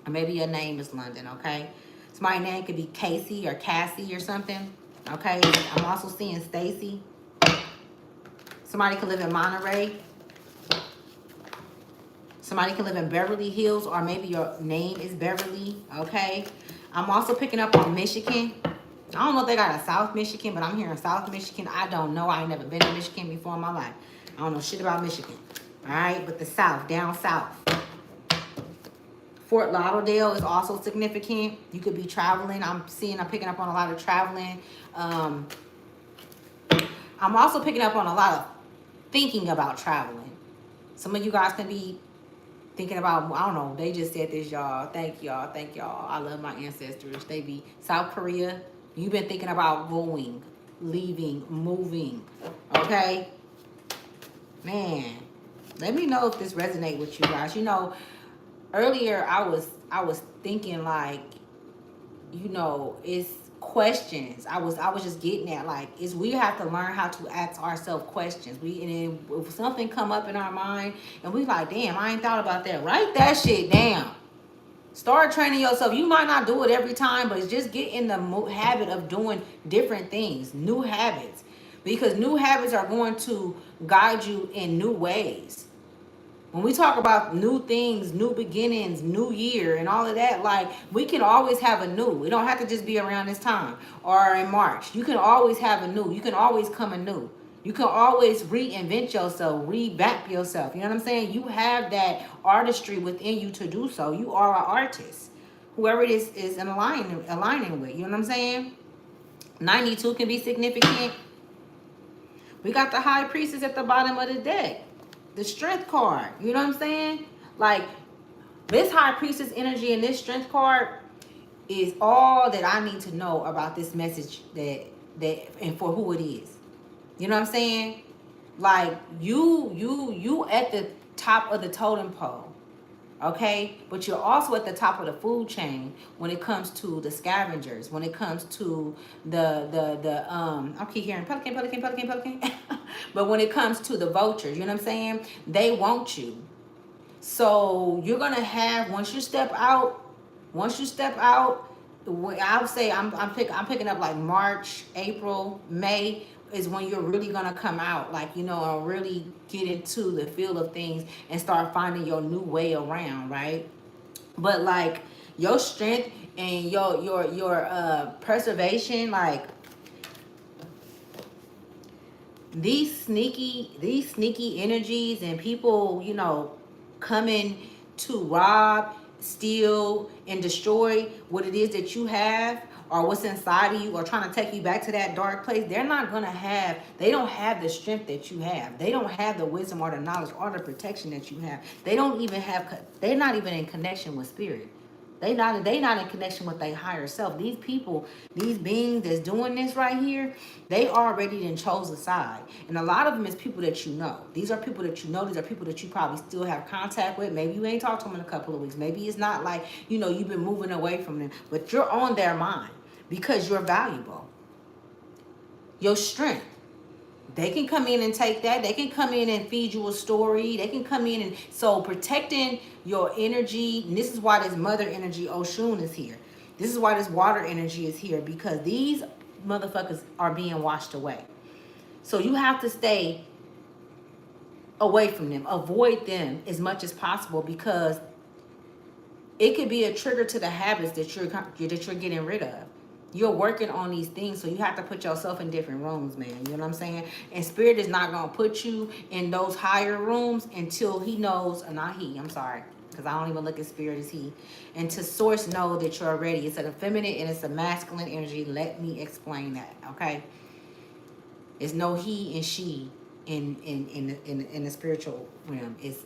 or maybe your name is London, okay? Somebody's name could be Casey or Cassie or something, okay? I'm also seeing Stacy. Somebody could live in Monterey. Somebody can live in Beverly Hills, or maybe your name is Beverly, okay? I'm also picking up on Michigan. I don't know if they got a South Michigan, but I'm hearing South Michigan. I don't know. I ain't never been to Michigan before in my life. I don't know shit about Michigan. All right? But the South, down South. Fort Lauderdale is also significant. You could be traveling. I'm picking up on a lot of traveling. I'm also picking up on a lot of thinking about traveling. Some of you guys can be thinking about, I don't know, they just said this, y'all. Thank y'all. I love my ancestors. They be South Korea. You've been thinking about going, leaving, moving. Okay? Man, let me know if this resonates with you guys. You know, earlier I was thinking like, you know, it's questions. I was just getting at, like, is we have to learn how to ask ourselves questions. And then if something come up in our mind and we like, damn, I ain't thought about that. Write that shit down. Start training yourself. You might not do it every time, but just get in the habit of doing different things, new habits, because new habits are going to guide you in new ways. When we talk about new things, new beginnings, new year, and all of that, like we can always have a new. It don't have to just be around this time or in March. You can always have a new. You can always come anew. You can always reinvent yourself, revamp yourself. You know what I'm saying? You have that artistry within you to do so. You are an artist. Whoever it is aligning with. You know what I'm saying? 92 can be significant. We got the high priestess at the bottom of the deck. The strength card. You know what I'm saying? Like this high priestess energy and this strength card is all that I need to know about this message that and for who it is. You know what I'm saying? Like you at the top of the totem pole. Okay, but you're also at the top of the food chain when it comes to the scavengers, when it comes to the I keep hearing pelican. But when it comes to the vultures, you know what I'm saying, they want you. So you're gonna have, once you step out, I would say I'm picking up like March, April, May is when you're really gonna come out, like, you know, or really get into the feel of things and start finding your new way around, right? But like your strength and your preservation, like these sneaky energies and people, you know, coming to rob, steal, and destroy what it is that you have or what's inside of you, or trying to take you back to that dark place, they don't have the strength that you have. They don't have the wisdom or the knowledge or the protection that you have. They're not even in connection with spirit. They not in connection with their higher self. These people, these beings that's doing this right here, they already done chose a side. And a lot of them is people that you know. These are people that you know. These are people that you probably still have contact with. Maybe you ain't talked to them in a couple of weeks. Maybe it's not like, you know, you've been moving away from them. But you're on their mind because you're valuable. Your strength. They can come in and take that. They can come in and feed you a story. They can come in and, so protecting your energy. And this is why this mother energy Oshun is here. This is why this water energy is here, because these motherfuckers are being washed away. So you have to stay away from them. Avoid them as much as possible, because it could be a trigger to the habits that you're getting rid of. You're working on these things, so you have to put yourself in different rooms, man. You know what I'm saying? And spirit is not going to put you in those higher rooms until he knows, or not he, I'm sorry, because I don't even look at spirit as he. And to source know that you're ready. It's a feminine and it's a masculine energy. Let me explain that, okay? It's no he and she in the spiritual realm. It's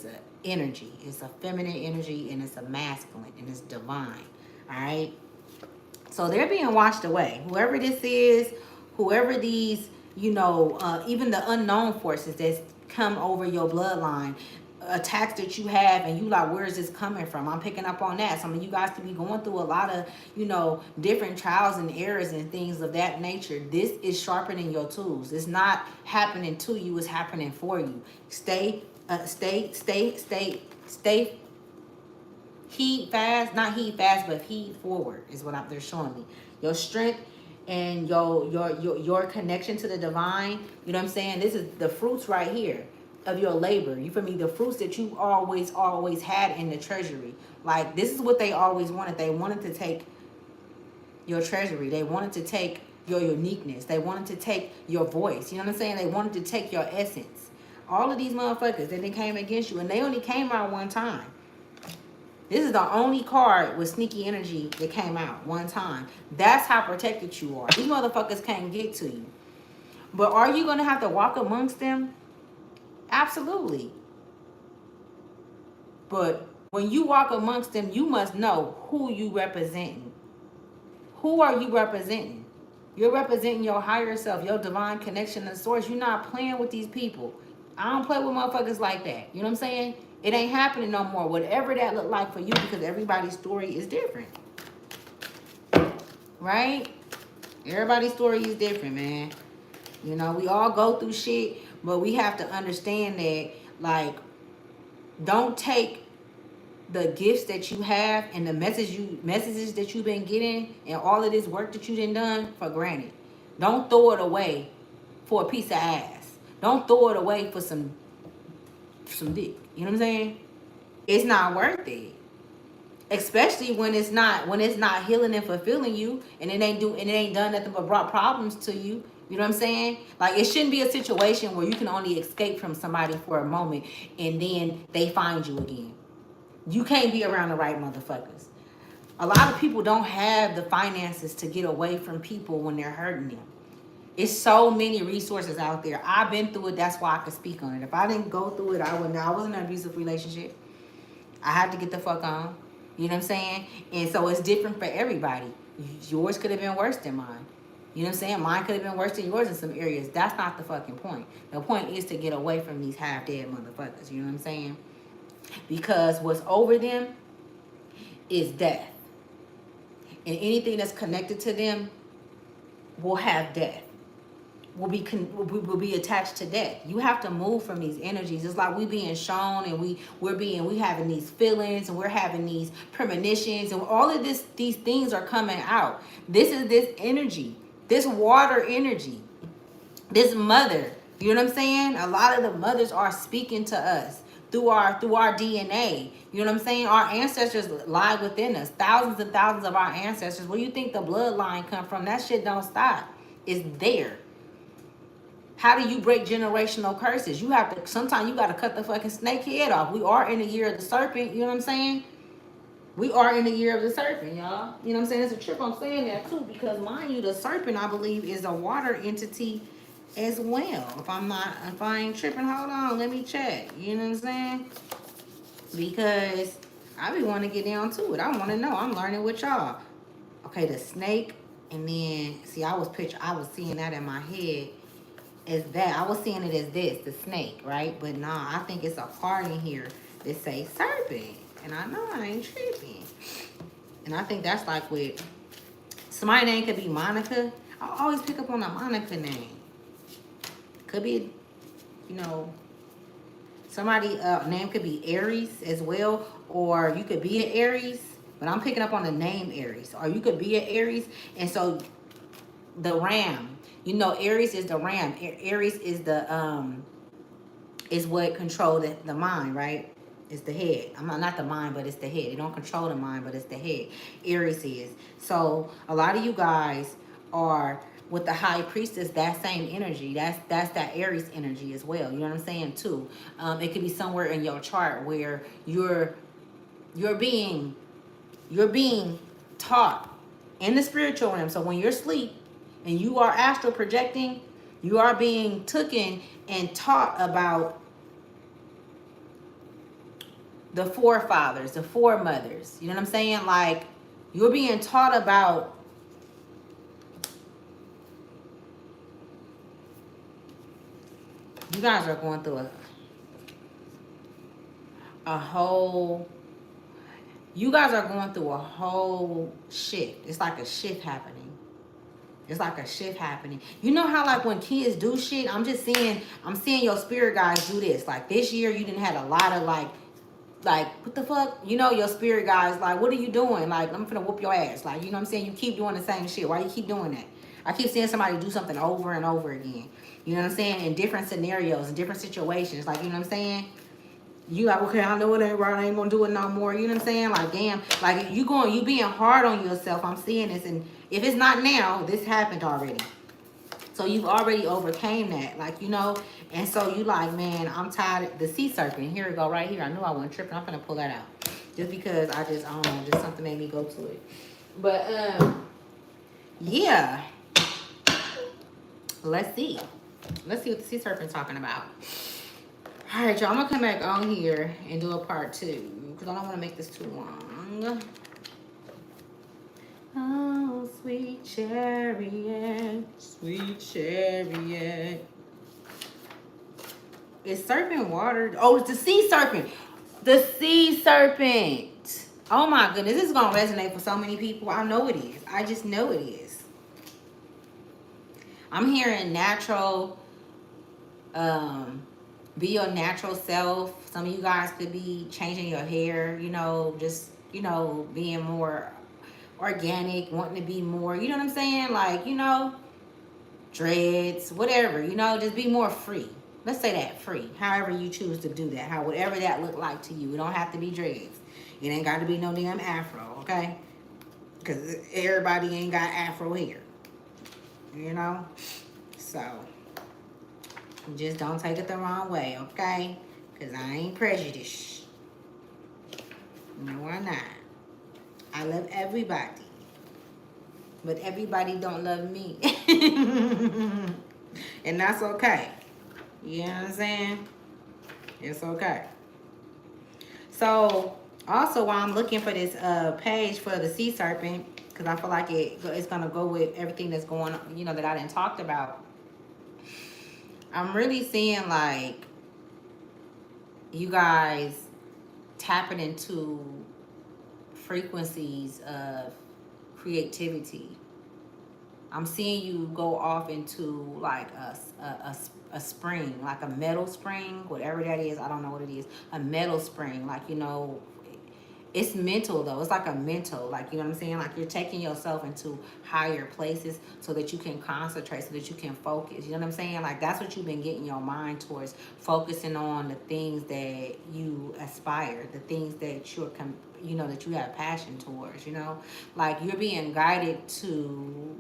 a energy. It's a feminine energy and it's a masculine and it's divine. All right. So they're being washed away. Whoever this is, whoever these, you know, even the unknown forces that's come over your bloodline, attacks that you have, and you like, where is this coming from? I'm picking up on that. Some of you guys could be going through a lot of, you know, different trials and errors and things of that nature. This is sharpening your tools. It's not happening to you, it's happening for you. Stay heat fast, not heat fast, but heat forward is what they're showing me. Your strength and your connection to the divine. You know what I'm saying? This is the fruits right here of your labor. You feel me? The fruits that you always had in the treasury. Like, this is what they always wanted. They wanted to take your treasury. They wanted to take your uniqueness. They wanted to take your voice. You know what I'm saying? They wanted to take your essence. All of these motherfuckers that they came against you, and they only came out one time. This is the only card with sneaky energy that came out one time. That's how protected you are. These motherfuckers can't get to you. But are you going to have to walk amongst them? Absolutely. But when you walk amongst them, you must know who you representing. Who are you representing? You're representing your higher self, your divine connection to source. You're not playing with these people. I don't play with motherfuckers like that. You know what I'm saying? It ain't happening no more. Whatever that look like for you, because everybody's story is different. Right? Everybody's story is different, man. You know, we all go through shit, but we have to understand that, like, don't take the gifts that you have and the messages that you've been getting and all of this work that you done for granted. Don't throw it away for a piece of ass. Don't throw it away for some some dick. You know what I'm saying? It's not worth it. Especially when it's not healing and fulfilling you, and it ain't done nothing but brought problems to you. You know what I'm saying? Like, it shouldn't be a situation where you can only escape from somebody for a moment and then they find you again. You can't be around the right motherfuckers. A lot of people don't have the finances to get away from people when they're hurting them. It's so many resources out there. I've been through it. That's why I could speak on it. If I didn't go through it, I wouldn't. I was in an abusive relationship. I had to get the fuck on. You know what I'm saying? And so it's different for everybody. Yours could have been worse than mine. You know what I'm saying? Mine could have been worse than yours in some areas. That's not the fucking point. The point is to get away from these half-dead motherfuckers. You know what I'm saying? Because what's over them is death. And anything that's connected to them will have death. Will be attached to death. You have to move from these energies. It's like we being shown, and we having these feelings, and we're having these premonitions, and all of these things are coming out. This is this energy, this water energy, this mother. You know what I'm saying? A lot of the mothers are speaking to us through our DNA. You know what I'm saying? Our ancestors lie within us. Thousands and thousands of our ancestors. Where you think the bloodline come from? That shit don't stop. It's there. How do you break generational curses? You have to, sometimes you got to cut the fucking snake head off. We are in the year of the serpent. You know what I'm saying? We are in the year of the serpent, y'all. You know what I'm saying? It's a trip I'm saying that too, because mind you, the serpent, I believe, is a water entity as well. If I ain't tripping, hold on, let me check. You know what I'm saying? Because I be wanting to get down to it. I want to know. I'm learning with y'all. Okay, the snake, and then see, I was seeing that in my head as that. I was seeing it as this, the snake, right? But nah, I think it's a part in here that say serpent. And I know I ain't tripping. And I think that's like with somebody's name could be Monica. I always pick up on a Monica name. Could be, you know, somebody name could be Aries as well, or you could be an Aries, but I'm picking up on the name Aries. Or you could be an Aries, and so the ram. You know, Aries is the ram. Aries is the is what control the mind, right? It's the head. I'm not the mind, but it's the head. It don't control the mind, but it's the head. Aries is. So a lot of you guys are with the high priestess, that same energy. That's that Aries energy as well. You know what I'm saying too. It could be somewhere in your chart where you're being taught in the spiritual realm. So when you're asleep and you are astral projecting, you are being taken and taught about the forefathers, the foremothers. You know what I'm saying? Like, you're being taught about you guys are going through a whole you guys are going through a whole shift. It's like a shift happening. It's like a shift happening. You know how like when kids do shit, I'm seeing your spirit guys do this. Like this year you didn't have a lot of like what the fuck? You know, your spirit guys like, what are you doing? Like, I'm finna whoop your ass. Like, you know what I'm saying? You keep doing the same shit. Why you keep doing that? I keep seeing somebody do something over and over again. You know what I'm saying? In different scenarios, in different situations. Like, you know what I'm saying? You like, okay, I know it ain't right. I ain't gonna do it no more. You know what I'm saying? Like, damn. Like, you being hard on yourself. I'm seeing this. And if it's not now, this happened already. So you've already overcame that, like, you know, and so you like, man, I'm tired. The sea serpent, here we go, right here. I knew I wasn't tripping. I'm gonna pull that out, just because I don't know, just something made me go to it. But yeah, let's see what the sea serpent's talking about. All right, y'all, I'm gonna come back on here and do a part 2 because I don't want to make this too long. Oh, sweet chariot, sweet chariot. Is serpent water? Oh, it's the sea serpent. The sea serpent. Oh my goodness, this is gonna resonate for so many people. I know it is. I just know it is. I'm hearing natural, be your natural self. Some of you guys could be changing your hair, you know, just, you know, being more organic, wanting to be more, you know what I'm saying? Like, you know, dreads, whatever, you know, just be more free. Let's say that free. However you choose to do that. How whatever that look like to you. It don't have to be dreads. It ain't got to be no damn afro, okay? Because everybody ain't got afro hair, you know? So, just don't take it the wrong way, okay? Because I ain't prejudiced. No, I'm not. I love everybody. But everybody don't love me. And that's okay. You know what I'm saying? It's okay. So, also while I'm looking for this page for the sea serpent, because I feel like it's going to go with everything that's going on, you know, that I didn't talked about. I'm really seeing like you guys tapping into frequencies of creativity. I'm seeing you go off into like a spring, like a metal spring, whatever that is. I don't know what it is. A metal spring, like, you know, it's mental though. It's like a mental, like, you know what I'm saying? Like you're taking yourself into higher places so that you can concentrate, so that you can focus. You know what I'm saying? Like that's what you've been getting your mind towards, focusing on the things that you aspire, the things that you know, that you have passion towards, you know? Like you're being guided to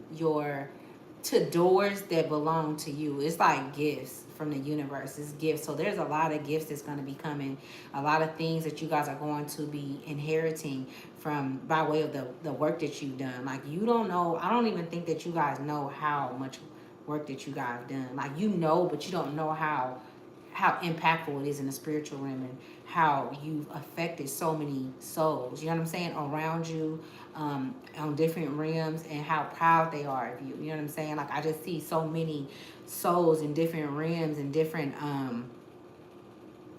doors that belong to you. It's like gifts from the universe. It's gifts. So there's a lot of gifts that's going to be coming, a lot of things that you guys are going to be inheriting from by way of the work that you've done. Like you don't know, I don't even think that you guys know how much work that you guys have done. Like you know, but you don't know how impactful it is in the spiritual realm and how you've affected so many souls, you know what I'm saying, around you, on different realms, and how proud they are of you. You know what I'm saying? Like I just see so many souls in different realms and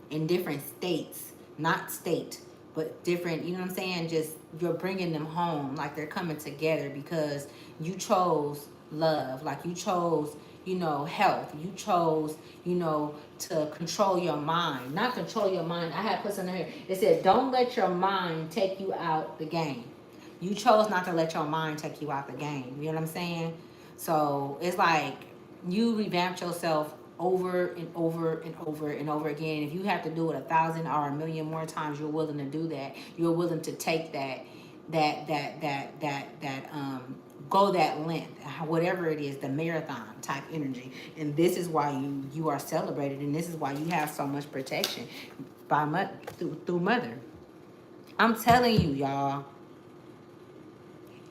in different states, not state, but different, you know what I'm saying? Just you're bringing them home, like they're coming together because you chose love, like you chose, you know, health. You chose, you know, to control your mind, not control your mind. I had put something here. It said, don't let your mind take you out the game. You chose not to let your mind take you out the game. You know what I'm saying? So it's like you revamped yourself over and over and over and over again. If you have to do it 1,000 or 1,000,000 more times, you're willing to do that. You're willing to take that go that length, whatever it is, the marathon type energy. And this is why you are celebrated, and this is why you have so much protection by through mother. I'm telling you, y'all,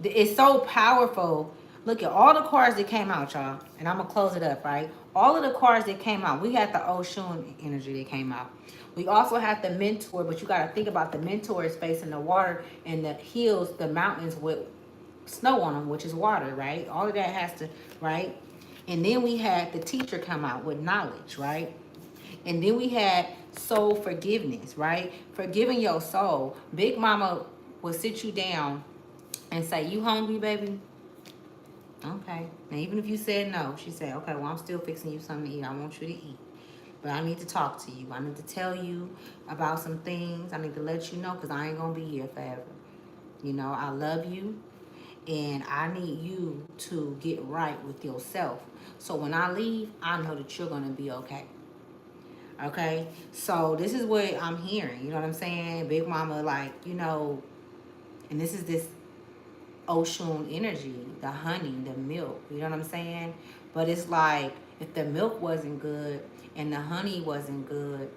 it's so powerful. Look at all the cards that came out, y'all. And I'm going to close it up, right? All of the cards that came out. We had the Oshun energy that came out. We also had the mentor, but you got to think about the mentor is facing the water, and the hills, the mountains with snow on them, which is water, right? All of that has to, right? And then we had the teacher come out with knowledge, right? And then we had soul forgiveness, right? Forgiving your soul. Big Mama will sit you down and say, you hungry, baby? Okay. Now, even if you said no, she said, okay, well, I'm still fixing you something to eat. I want you to eat. But I need to talk to you. I need to tell you about some things. I need to let you know because I ain't going to be here forever. You know, I love you, and I need you to get right with yourself. So when I leave, I know that you're going to be okay. Okay? So this is what I'm hearing. You know what I'm saying? Big Mama, like, you know, and this is this Oshun energy, the honey, the milk. You know what I'm saying? But it's like if the milk wasn't good and the honey wasn't good,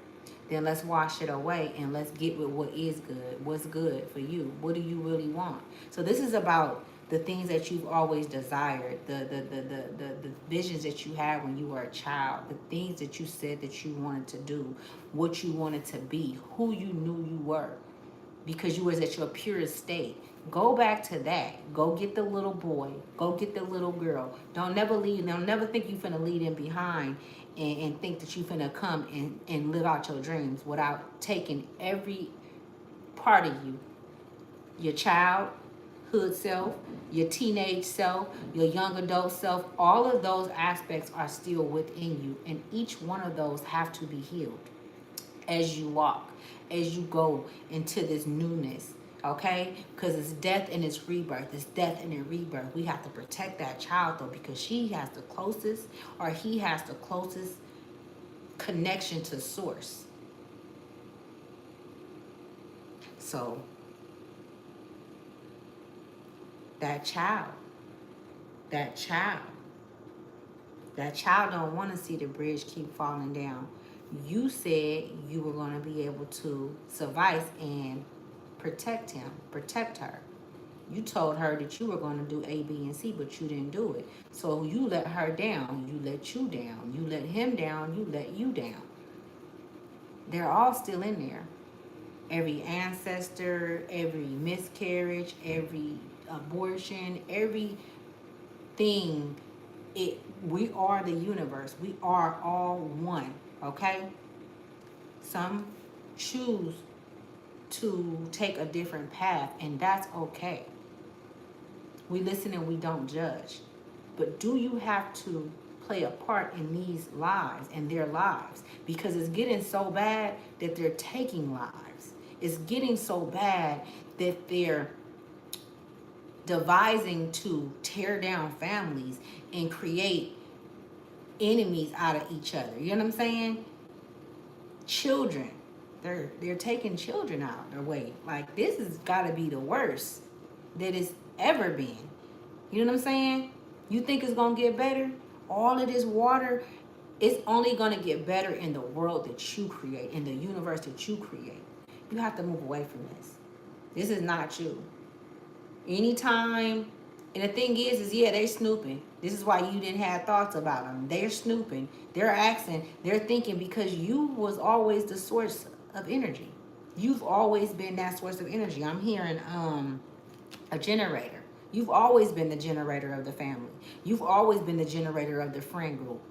then let's wash it away and let's get with what is good. What's good for you? What do you really want? So this is about the things that you've always desired, the visions that you had when you were a child, the things that you said that you wanted to do, what you wanted to be, who you knew you were, because you was at your purest state. Go back to that. Go get the little boy. Go get the little girl. Don't never leave. Don't never think you finna leave them behind and think that you finna come and live out your dreams without taking every part of you. Your childhood self, your teenage self, your young adult self, all of those aspects are still within you. And each one of those have to be healed as you walk, as you go into this newness, okay? Because it's death and it's rebirth. It's death and it's rebirth. We have to protect that child, though, because she has the closest, or he has the closest connection to source. So that child, that child, that child don't want to see the bridge keep falling down. You said you were going to be able to suffice and protect him, protect her. You told her that you were going to do A, B, and C, but you didn't do it. So you let her down. You let you down. You let him down. You let you down. They're all still in there. Every ancestor, every miscarriage, every abortion, everything. We are the universe. We are all one. Okay? Some choose to take a different path, and that's okay. We listen and we don't judge. But do you have to play a part in these lives and their lives? Because it's getting so bad that they're taking lives. It's getting so bad that they're devising to tear down families and create enemies out of each other. You know what I'm saying? Children. They're taking children out their way. Like, this has got to be the worst that it's ever been. You know what I'm saying? You think it's going to get better? All of this water, it's only going to get better in the world that you create, in the universe that you create. You have to move away from this. This is not you. Anytime, and the thing is yeah, they snooping. This is why you didn't have thoughts about them. They're snooping. They're asking. They're thinking because you was always the source of energy. You've always been that source of energy. I'm hearing a generator. You've always been the generator of the family. You've always been the generator of the friend group,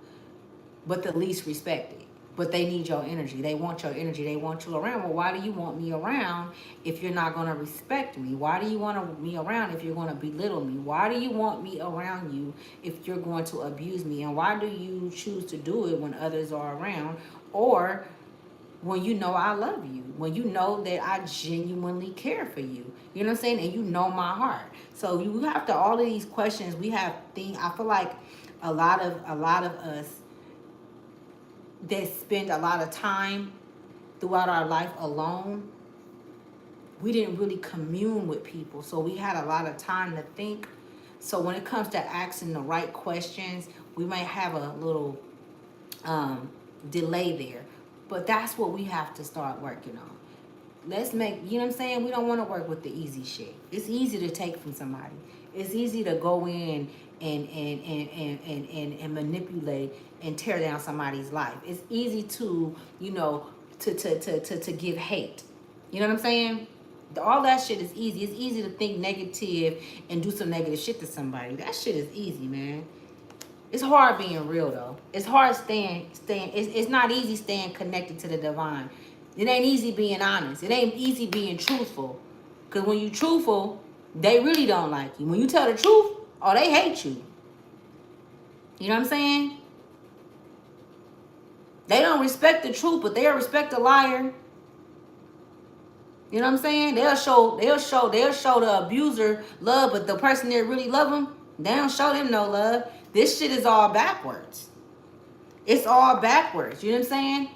but the least respected. But they need your energy. They want your energy. They want you around. Well, why do you want me around if you're not going to respect me? Why do you want me around if you're going to belittle me? Why do you want me around you if you're going to abuse me? And why do you choose to do it when others are around, or when you know I love you, when you know that I genuinely care for you? You know what I'm saying? And you know my heart. So you have to, all of these questions, we have things. I feel like a lot of us that spend a lot of time throughout our life alone, we didn't really commune with people. So we had a lot of time to think. So when it comes to asking the right questions, we might have a little delay there. But that's what we have to start working on. Let's make, you know what I'm saying? We don't want to work with the easy shit. It's easy to take from somebody. It's easy to go in and manipulate and tear down somebody's life. It's easy to, to give hate. You know what I'm saying? All that shit is easy. It's easy to think negative and do some negative shit to somebody. That shit is easy, man. It's hard being real, though. It's hard staying. It's not easy staying connected to the divine. It ain't easy being honest. It ain't easy being truthful. Because when you truthful, they really don't like you. When you tell the truth, oh, they hate you. You know what I'm saying? They don't respect the truth, but they'll respect a liar. You know what I'm saying? They'll show the abuser love, but the person that really love them, they don't show them no love. This shit is all backwards. It's all backwards. You know what I'm saying?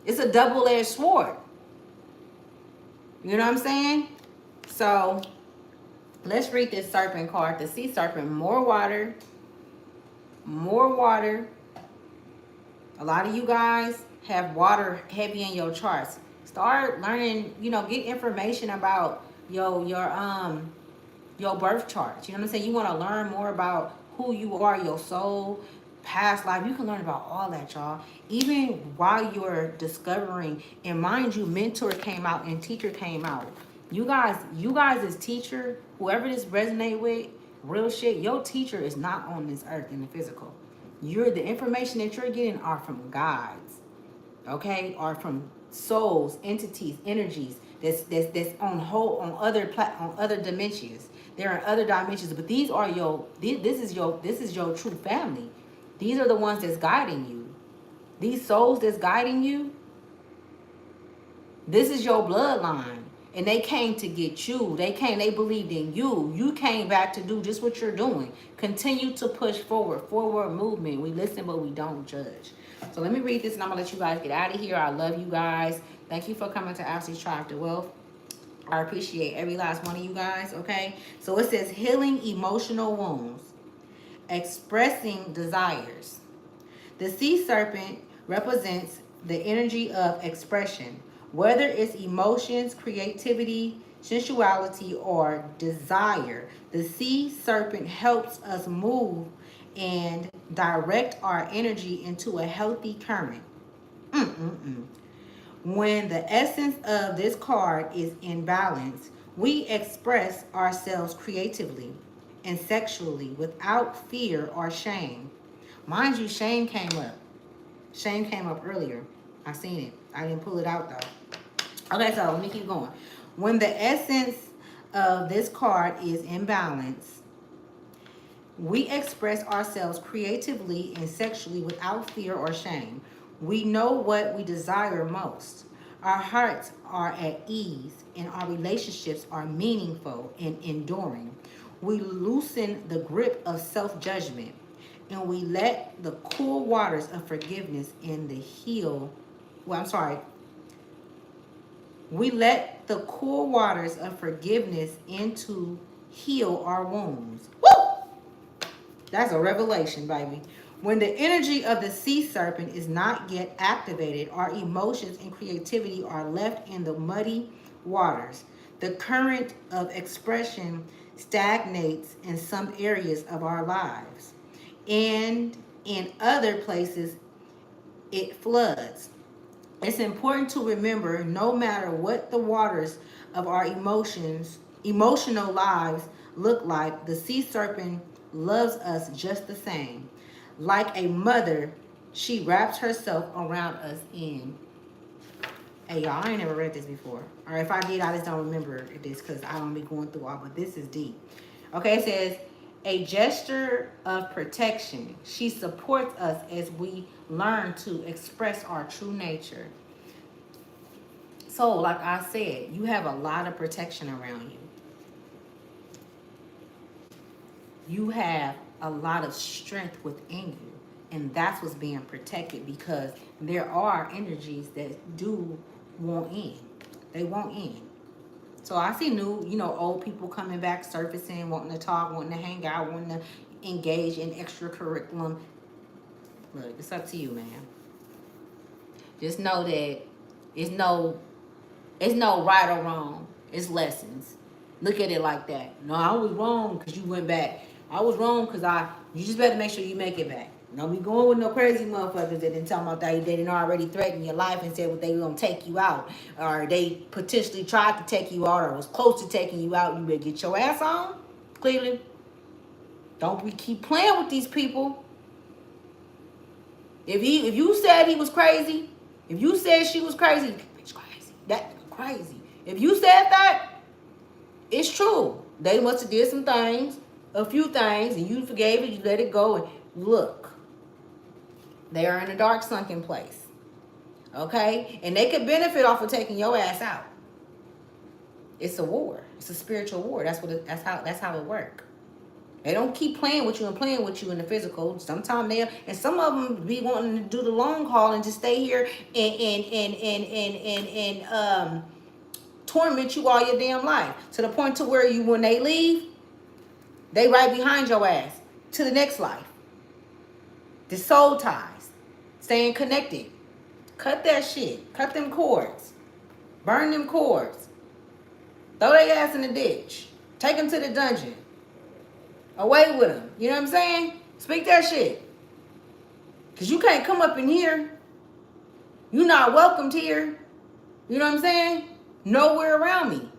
It's a double-edged sword. You know what I'm saying? So let's read this serpent card. The sea serpent. More water. More water. A lot of you guys have water heavy in your charts. Start learning, get information about your birth charts. You know what I'm saying? You want to learn more about who you are, your soul, past life. You can learn about all that, y'all. Even while you're discovering, and mind you, mentor came out and teacher came out. You guys as teacher, whoever this resonate with, real shit, your teacher is not on this earth in the physical. The information that you're getting are from guides, okay? Are from souls, entities, energies that's on other dimensions. There are other dimensions, but these are this is your true family. These are the ones that's guiding you. These souls that's guiding you, this is your bloodline. And they came to get you. They believed in you. You came back to do just what you're doing. Continue to push forward movement. We listen, but we don't judge. So let me read this and I'm going to let you guys get out of here. I love you guys. Thank you for coming to Ashley's Tribe to Wealth. I appreciate every last one of you guys, okay? So it says healing emotional wounds, expressing desires. The sea serpent represents the energy of expression, whether it's emotions, creativity, sensuality, or desire. The sea serpent helps us move and direct our energy into a healthy current. When the essence of this card is in balance, we express ourselves creatively and sexually without fear or shame. Mind you, shame came up. Shame came up earlier. I seen it. I didn't pull it out though. Okay, so let me keep going. When the essence of this card is in balance, we express ourselves creatively and sexually without fear or shame. We know what we desire most. Our hearts are at ease and our relationships are meaningful and enduring. We loosen the grip of self-judgment and we let the cool waters of forgiveness in the heal. Well, I'm sorry. We let the cool waters of forgiveness into heal our wounds. Woo! That's a revelation, baby. When the energy of the sea serpent is not yet activated, our emotions and creativity are left in the muddy waters. The current of expression stagnates in some areas of our lives, and in other places, it floods. It's important to remember no matter what the waters of our emotional lives look like, the sea serpent loves us just the same. Like a mother, she wraps herself around us in. Hey, y'all, I ain't never read this before. Or if I did, I just don't remember this because I don't be going through all, but this is deep. Okay, it says, a gesture of protection. She supports us as we learn to express our true nature. So, like I said, you have a lot of protection around you. You have a lot of strength within you. And that's what's being protected because there are energies that do want in. They want in. So I see new, old people coming back, surfacing, wanting to talk, wanting to hang out, wanting to engage in extra curriculum. Look, it's up to you, man. Just know that it's no right or wrong. It's lessons. Look at it like that. No, I was wrong because you went back. I was wrong because you just better make sure you make it back. Don't be going with no crazy motherfuckers that didn't tell about that. They didn't already threaten your life and said what they were going to take you out. Or they potentially tried to take you out or was close to taking you out. You better get your ass on, Cleveland. Don't we keep playing with these people. If you said he was crazy, if you said she was crazy, bitch crazy. That crazy. If you said that, it's true. They must have did some things, a few things, and you forgave it, you let it go, and look. They are in a dark, sunken place. Okay? And they could benefit off of taking your ass out. It's a war. It's a spiritual war. That's how it works. They don't keep playing with you in the physical. Sometimes and some of them be wanting to do the long haul and just stay here and torment you all your damn life to the point to where when they leave, they right behind your ass to the next life. The soul ties, staying connected. Cut that shit. Cut them cords. Burn them cords. Throw their ass in the ditch. Take them to the dungeon. Away with them. You know what I'm saying? Speak that shit. Because you can't come up in here. You're not welcomed here. You know what I'm saying? Nowhere around me.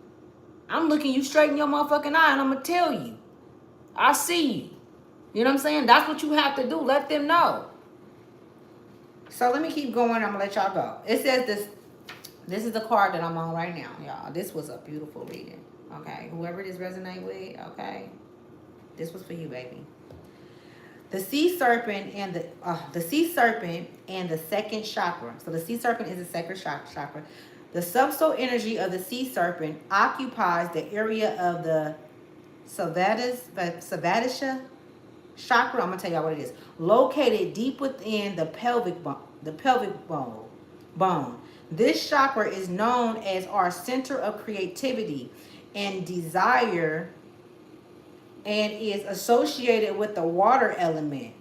I'm looking you straight in your motherfucking eye and I'm going to tell you. I see you. You know what I'm saying? That's what you have to do. Let them know. So let me keep going. I'm going to let y'all go. It says this is the card that I'm on right now, y'all. This was a beautiful reading. Okay? Whoever this resonate with, okay? This was for you, baby. The sea serpent and the second chakra. So the sea serpent is the second chakra. The subtle energy of the sea serpent occupies the area of the Savadisha chakra, I'm gonna tell y'all what it is. Located deep within the pelvic bone, bone. This chakra is known as our center of creativity and desire, and is associated with the water element.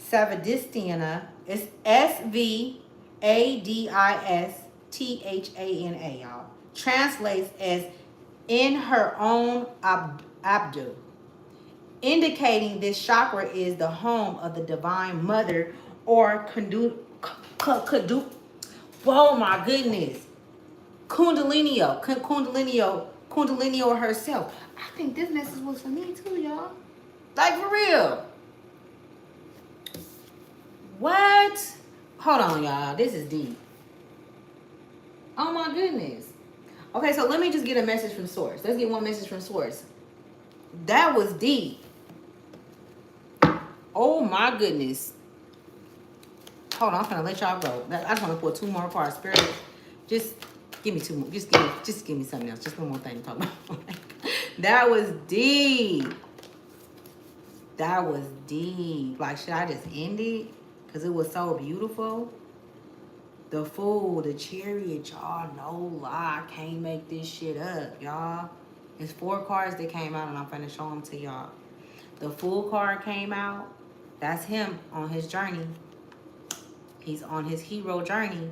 Svadhisthana is Svadhisthana, y'all. Translates as in her own abdu, indicating this chakra is the home of the divine mother or oh my goodness, Kundalini herself. I think this message was for me too, y'all. Like for real. What? Hold on, y'all. This is deep. Oh my goodness. Okay, so let me just get a message from source. Let's get one message from source. That was deep. Oh my goodness. Hold on, I'm gonna let y'all go. I just want to pull two more cards. Spirit, just give me two more. Just give me something else. Just one more thing to talk about. That was deep. That was deep. Like, should I just end it? Because it was so beautiful. The Fool, the Chariot, y'all, no lie. I can't make this shit up, y'all. It's 4 cards that came out, and I'm finna show them to y'all. The Fool card came out. That's him on his journey. He's on his hero journey.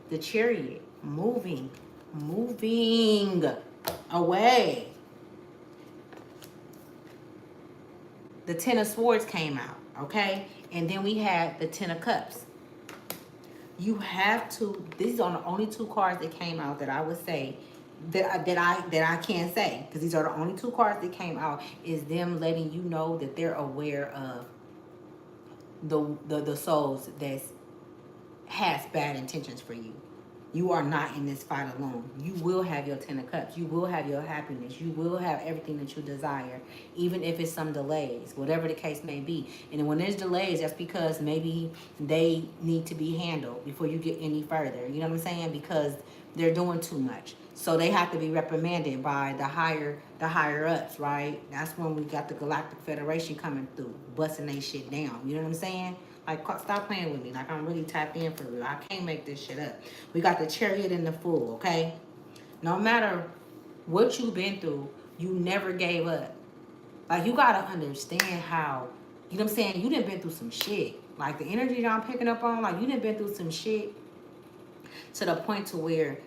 The Chariot, moving away. The Ten of Swords came out, okay? And then we had the Ten of Cups. You have to, these are the only 2 cards that came out that I would say, that I can say, because these are the only 2 cards that came out, is them letting you know that they're aware of the souls that has bad intentions for you. You are not in this fight alone. You will have your 10 of Cups. You will have your happiness. You will have everything that you desire, even if it's some delays, whatever the case may be. And when there's delays, that's because maybe they need to be handled before you get any further. You know what I'm saying? Because they're doing too much. So they have to be reprimanded by the higher ups, right? That's when we got the Galactic Federation coming through, busting they shit down. You know what I'm saying? Like, stop playing with me. Like, I'm really tapped in for real. I can't make this shit up. We got the Chariot and the Fool, okay? No matter what you've been through, you never gave up. Like, you got to understand how, you know what I'm saying? You done been through some shit. Like, the energy that I'm picking up on, like, you done been through some shit to the point to where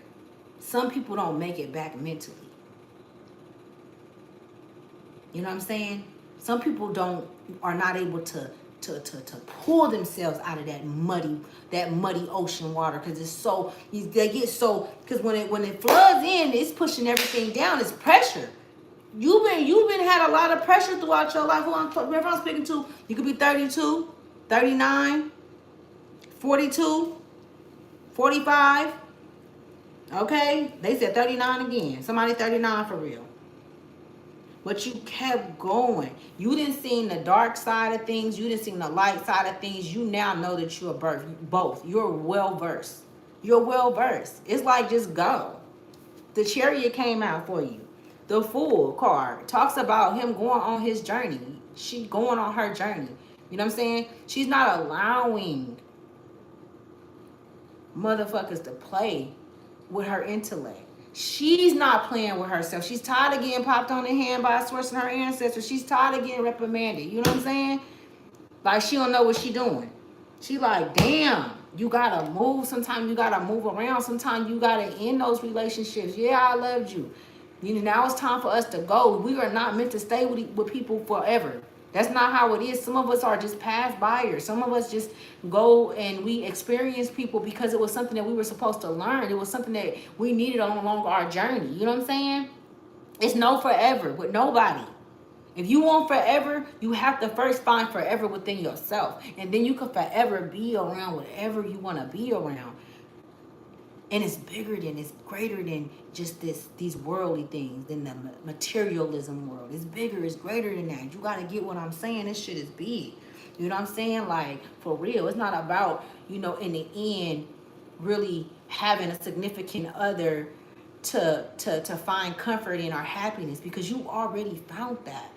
some people don't make it back mentally. You know what I'm saying? Some people are not able to pull themselves out of that muddy ocean water, because it's so, they get so, because when it floods in, it's pushing everything down. It's pressure. You've been had a lot of pressure throughout your life. Whoever I'm speaking to, you could be 32, 39, 42, 45. Okay, they said 39 again. Somebody 39 for real. But you kept going. You didn't see the dark side of things. You didn't see the light side of things. You now know that you're both. You're well versed. You're well versed. It's like, just go. The Chariot came out for you. The Fool card talks about him going on his journey. She going on her journey. You know what I'm saying? She's not allowing motherfuckers to play with her intellect. She's not playing with herself. She's tired of getting popped on the hand by a source and her ancestors. She's tired of getting reprimanded. You know what I'm saying? Like, she don't know what she doing. She like, damn, you gotta move. Sometimes you gotta move around. Sometimes you gotta end those relationships. Yeah, I loved you. You know, now it's time for us to go. We are not meant to stay with people forever. That's not how it is. Some of us are just pass buyers. Some of us just go and we experience people because it was something that we were supposed to learn. It was something that we needed along our journey. You know what I'm saying? It's no forever with nobody. If you want forever, you have to first find forever within yourself. And then you can forever be around whatever you want to be around. And it's greater than just these worldly things, than the materialism world. It's bigger, it's greater than that. You got to get what I'm saying. This shit is big. You know what I'm saying? Like, for real. It's not about, in the end, really having a significant other to find comfort in our happiness, because you already found that.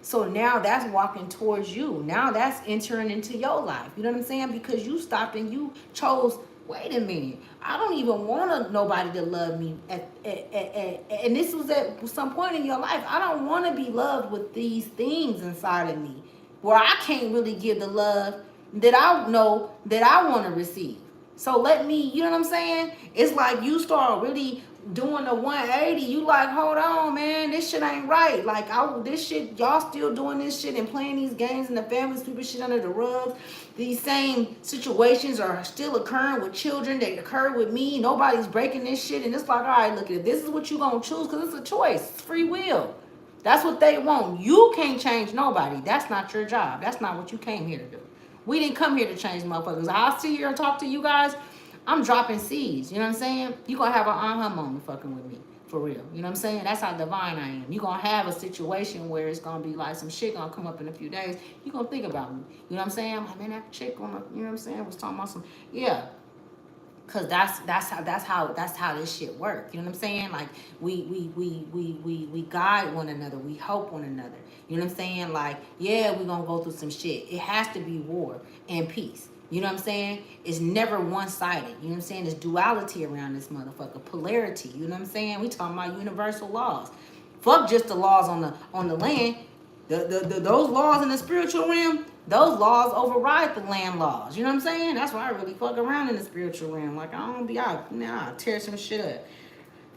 So now that's walking towards you. Now that's entering into your life. You know what I'm saying? Because you stopped and you chose, wait a minute, I don't even want nobody to love me. And this was at some point in your life. I don't want to be loved with these things inside of me where I can't really give the love that I know that I want to receive. So let me, you know what I'm saying? It's like you start really doing the 180. You like, hold on, man, this shit ain't right. Like, this shit, y'all still doing this shit and playing these games in the family, sweeping shit under the rug. These same situations are still occurring with children that occur with me. Nobody's breaking this shit. And it's like, all right, look at it. This is what you gonna choose because it's a choice. It's free will. That's what they want. You can't change nobody. That's not your job. That's not what you came here to do. We didn't come here to change motherfuckers. I'll sit here and talk to you guys. I'm dropping seeds. You know what I'm saying? You gonna have an aha moment fucking with me. For real. You know what I'm saying? That's how divine I am. You gonna have a situation where it's gonna be like some shit gonna come up in a few days. You gonna think about me. You know what I'm saying? I'm like, man, that chick on the, you know what I'm saying, was talking about some, yeah. Cause that's how this shit work. You know what I'm saying? Like we guide one another. We help one another. You know what I'm saying? Like, yeah, we gonna go through some shit. It has to be war and peace. You know what I'm saying? It's never one-sided. You know what I'm saying? There's duality around this motherfucker. Polarity. You know what I'm saying? We talking about universal laws. Fuck just the laws on the land. Those laws in the spiritual realm, those laws override the land laws. You know what I'm saying? That's why I really fuck around in the spiritual realm. Like, I don't be out. Nah, I'll tear some shit up.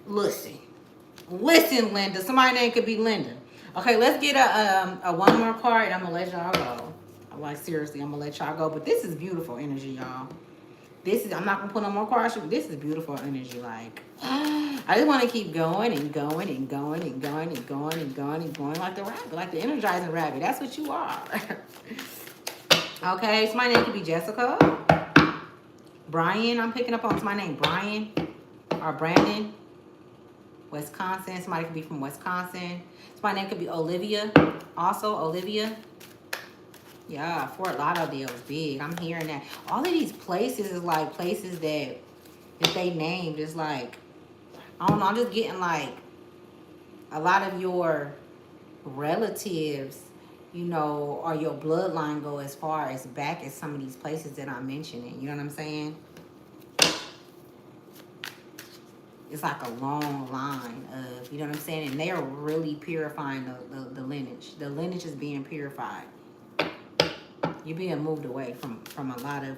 Listen. Listen, Linda. Somebody's name could be Linda. Okay, let's get a one more card and I'm going to let y'all go. Like, seriously, I'm going to let y'all go. But this is beautiful energy, y'all. This is, I'm not going to put no more cards. This is beautiful energy. Like, I just want to keep going and going and going and going and going and going and going like the rabbit, like the energizing rabbit. That's what you are. Okay, so my name could be Jessica. Brian, I'm picking up on my name, Brian or Brandon. Wisconsin, somebody could be from Wisconsin. So my name could be Olivia, also Olivia. Yeah, Fort Lauderdale is big. I'm hearing that. All of these places is like places that they named is like, I don't know, I'm just getting like a lot of your relatives, you know, or your bloodline go as far as back as some of these places that I'm mentioning. You know what I'm saying? It's like a long line of, you know what I'm saying? And they are really purifying the lineage. The lineage is being purified. You're being moved away from a lot of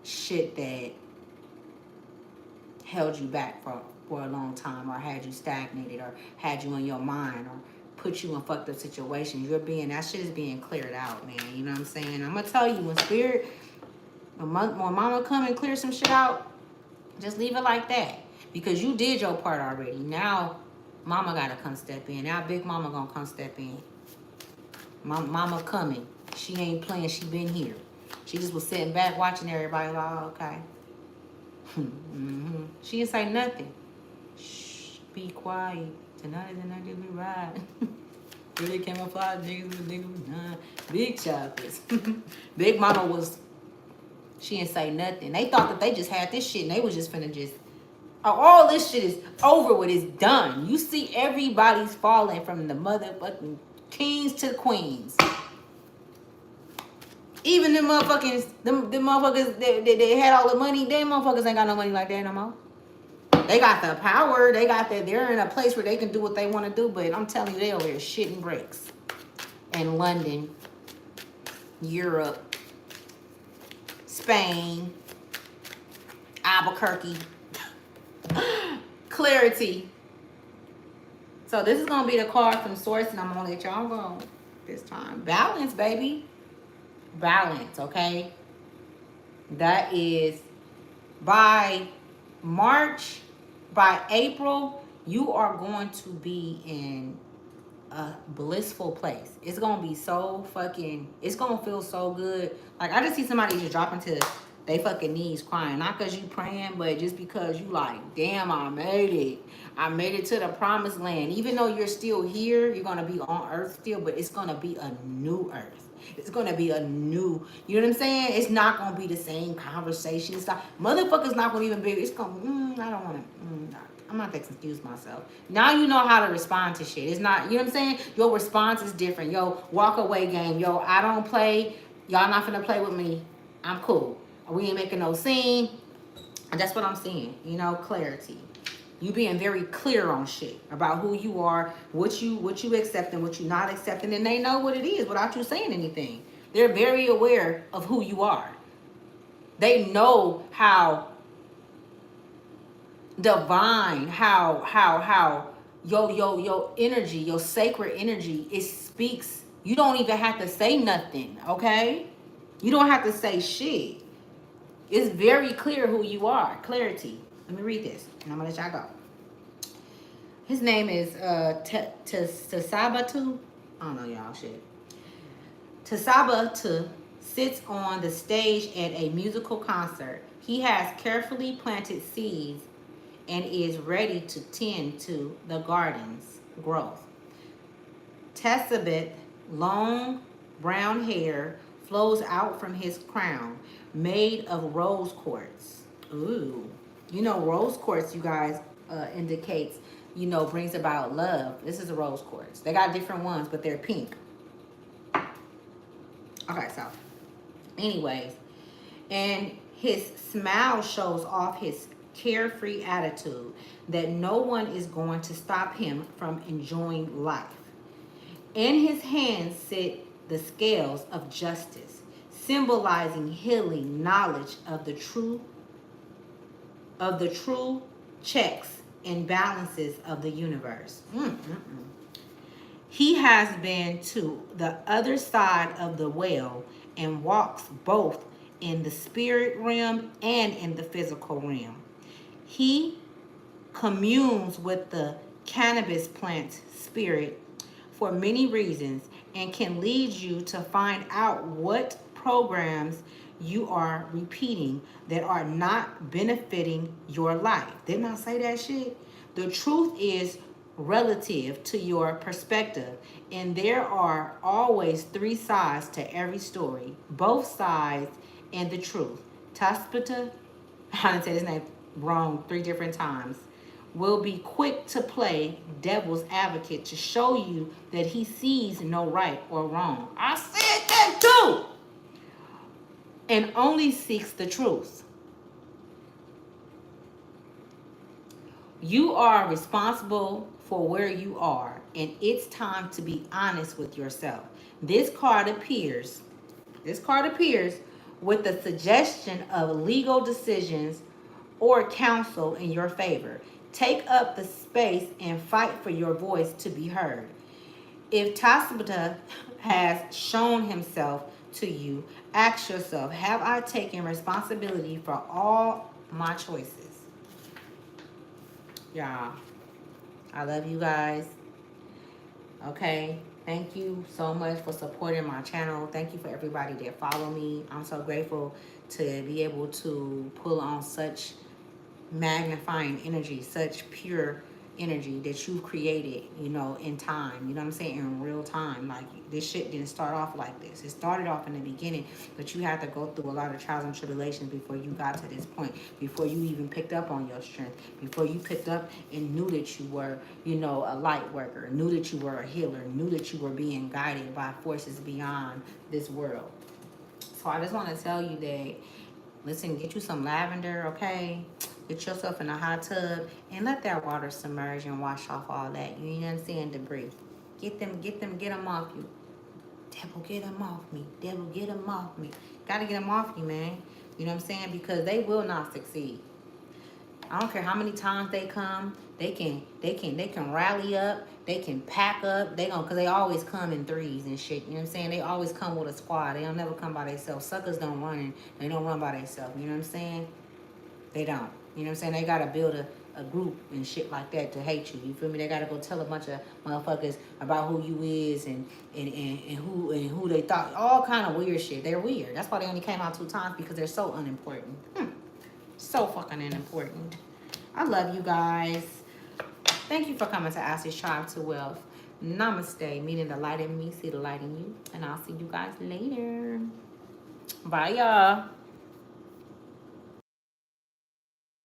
shit that held you back for a long time or had you stagnated or had you in your mind or put you in fucked up situations. That shit is being cleared out, man. You know what I'm saying? I'm going to tell you, when spirit, when mama come and clear some shit out, just leave it like that. Because you did your part already. Now, mama got to come step in. Now, big mama going to come step in. Mama coming. She ain't playing. She been here. She just was sitting back watching everybody like, oh, okay. Mm-hmm. She didn't say nothing. Shh, be quiet. Tonight is the night that we ride. Really camouflage niggas with niggas with none. Big choppers. Big mama was, she didn't say nothing. They thought that they just had this shit and they was just finna just, all this shit is over with, it's done. You see everybody's falling from the motherfucking kings to the queens. Even them motherfuckers, them motherfuckers they had all the money, them motherfuckers ain't got no money like that no more. They got the power, they're in a place where they can do what they want to do, but I'm telling you, they over here shitting bricks. In London, Europe, Spain, Albuquerque, clarity. So this is going to be the card from Source, and I'm going to let y'all go this time. Balance, baby. Balance, okay? That is by March, by April, you are going to be in a blissful place. It's going to be so fucking, it's going to feel so good. Like, I just see somebody just dropping to they fucking knees crying. Not because you praying, but just because you like, damn, I made it. I made it to the promised land. Even though you're still here, you're going to be on earth still, but it's going to be a new earth. It's going to be a new, you know what I'm saying? It's not going to be the same conversation. It's not, motherfuckers not going to even be, it's going to, I don't want to, I'm not gonna excuse myself. Now you know how to respond to shit. It's not, you know what I'm saying? Your response is different. Yo, walk away game. Yo, I don't play. Y'all not finna play with me. I'm cool. We ain't making no scene. And that's what I'm seeing. You know, clarity. You being very clear on shit about who you are, what you accepting, what you not accepting, and they know what it is without you saying anything. They're very aware of who you are. They know how divine, how your energy, your sacred energy, it speaks. You don't even have to say nothing, okay? You don't have to say shit. It's very clear who you are. Clarity. Let me read this, and I'm gonna let y'all go. His name is Tasabatu. I don't know y'all shit. Tasabatu sits on the stage at a musical concert. He has carefully planted seeds and is ready to tend to the garden's growth. Tessabit, long brown hair flows out from his crown, made of rose quartz. Ooh, you know rose quartz, you guys, indicates, you know, brings about love. This is a rose quartz. They got different ones, but they're pink. Okay, so, anyways, and his smile shows off his carefree attitude that no one is going to stop him from enjoying life. In his hands sit the scales of justice, symbolizing healing knowledge of the true checks and balances of the universe. He has been to the other side of the well and walks both in the spirit realm and in the physical realm. He communes with the cannabis plant spirit for many reasons and can lead you to find out what programs you are repeating that are not benefiting your life. Didn't I say that shit? The truth is relative to your perspective, and there are always three sides to every story, both sides and the truth. Taspita, I didn't say his name wrong 3 different times, will be quick to play devil's advocate to show you that he sees no right or wrong. I said that too! And only seeks the truth. You are responsible for where you are, and it's time to be honest with yourself. This card appears with the suggestion of legal decisions or counsel in your favor. Take up the space and fight for your voice to be heard. If Tasbita has shown himself to you, ask yourself, have I taken responsibility for all my choices? Y'all, I love you guys. Okay, thank you so much for supporting my channel. Thank you for everybody that follow me. I'm so grateful to be able to pull on such magnifying energy, such pure energy that you've created, you know, in time. You know what I'm saying? In real time. Like, this shit didn't start off like this. It started off in the beginning, but you had to go through a lot of trials and tribulations before you got to this point, before you even picked up on your strength, before you picked up and knew that you were, you know, a light worker, knew that you were a healer, knew that you were being guided by forces beyond this world. So I just want to tell you that, listen, get you some lavender, okay? Get yourself in a hot tub and let that water submerge and wash off all that. You know what I'm saying? Debris. Get them off you. Devil, get them off me. Devil, get them off me. Gotta get them off you, man. You know what I'm saying? Because they will not succeed. I don't care how many times they come. They can rally up. They can pack up. Cause they always come in threes and shit. You know what I'm saying? They always come with a squad. They don't never come by themselves. Suckers don't run and they don't run by themselves. You know what I'm saying? They don't. You know what I'm saying? They gotta build a group and shit like that to hate you. You feel me? They gotta go tell a bunch of motherfuckers about who you is and who they thought. All kind of weird shit. They're weird. That's why they only came out 2 times, because they're so unimportant. So fucking unimportant. I love you guys. Thank you for coming to Ashley's Tribe to Wealth. Namaste. Meaning the light in me, see the light in you. And I'll see you guys later. Bye, y'all.